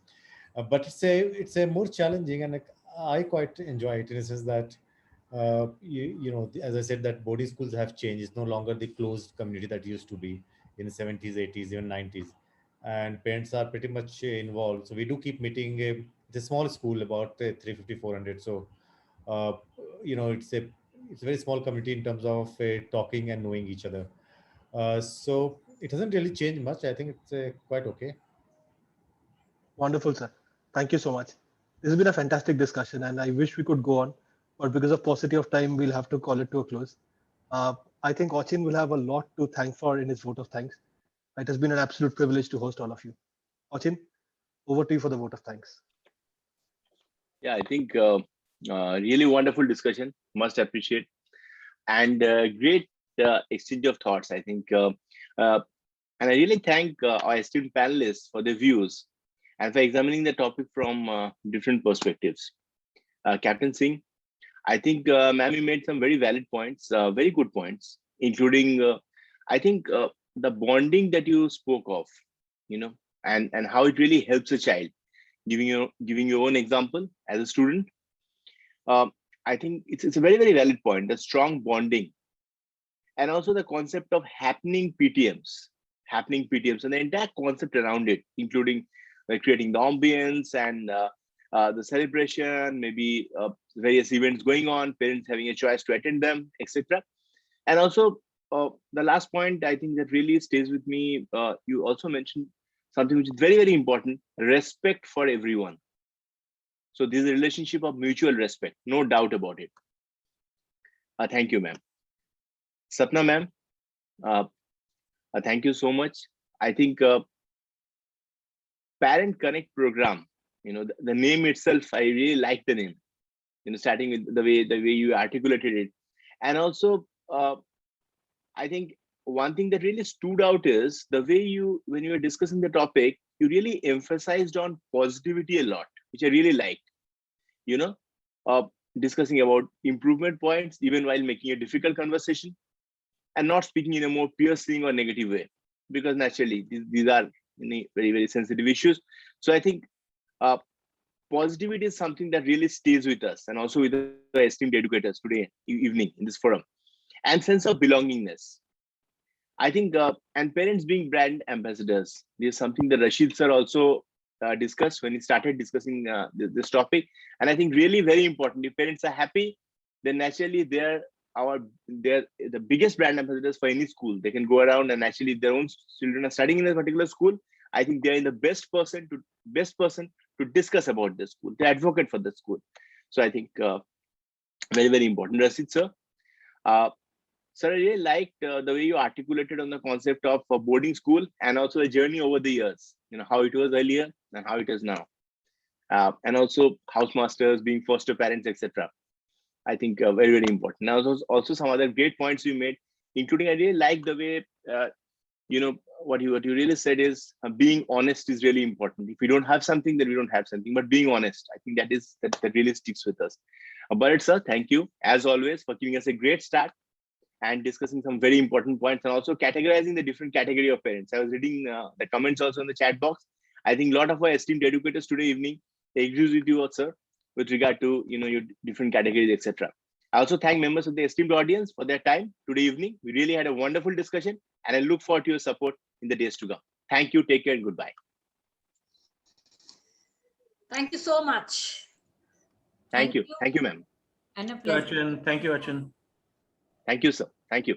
But it's a more challenging, and I quite enjoy it in a sense that as I said, that boarding schools have changed. It's no longer the closed community that used to be in the 70s, 80s, even 90s, and parents are pretty much involved. So we do keep meeting. It's a small school, about 350, 400. So uh, it's a very small community in terms of talking and knowing each other. So it hasn't really changed much. I think it's quite okay. Wonderful, sir. Thank you so much. This has been a fantastic discussion, and I wish we could go on, but because of paucity of time, we'll have to call it to a close. I think Achin will have a lot to thank for in his vote of thanks. It has been an absolute privilege to host all of you. Achin, over to you for the vote of thanks. Yeah, I think really wonderful discussion. Must appreciate, and great exchange of thoughts. I think, and I really thank our esteemed panelists for their views and for examining the topic from different perspectives. Captain Singh, I think, ma'am, you made some very valid points, very good points, including, I think, the bonding that you spoke of, and how it really helps a child. Giving your own example as a student, I think it's a very, very valid point. The strong bonding, and also the concept of happening PTMs, and the entire concept around it, including creating the ambience and the celebration, maybe various events going on, parents having a choice to attend them, etc. And also the last point, I think, that really stays with me, you also mentioned something which is very, very important: respect for everyone. So this is a relationship of mutual respect, no doubt about it. Thank you, ma'am. Sapna, ma'am, thank you so much. I think Parent Connect program, the name itself, I really like the name, starting with the way you articulated it. And also, I think one thing that really stood out is the way when you were discussing the topic, you really emphasized on positivity a lot, which I really liked. Discussing about improvement points, even while making a difficult conversation, and not speaking in a more piercing or negative way, because naturally these are very, very sensitive issues. So I think positivity is something that really stays with us, and also with the esteemed educators today evening in this forum, and sense of belongingness. I think, and parents being brand ambassadors, this is something that Rashid sir also discussed when he started discussing this topic. And I think really very important. If parents are happy, then naturally they're the biggest brand ambassadors for any school. They can go around, and actually their own children are studying in a particular school. I think they're in the best person to discuss about the school, to advocate for the school. So I think very, very important. Rashid sir. Sir, I really liked the way you articulated on the concept of boarding school, and also the journey over the years, how it was earlier and how it is now. And also housemasters being foster parents, etc. I think very, very important. Now, also some other great points you made, including I really like the way, what you really said is being honest is really important. If we don't have something, then we don't have something, but being honest, I think that really sticks with us. Bharat sir, thank you as always for giving us a great start and discussing some very important points, and also categorizing the different category of parents. I was reading the comments also in the chat box. I think a lot of our esteemed educators today evening agrees with you, sir, with regard to your different categories, etc. I also thank members of the esteemed audience for their time today evening. We really had a wonderful discussion, and I look forward to your support in the days to come. Thank you, take care, and goodbye. Thank you so much. Thank you, ma'am. And a pleasure. Thank you, Achin. Thank you, sir. Thank you.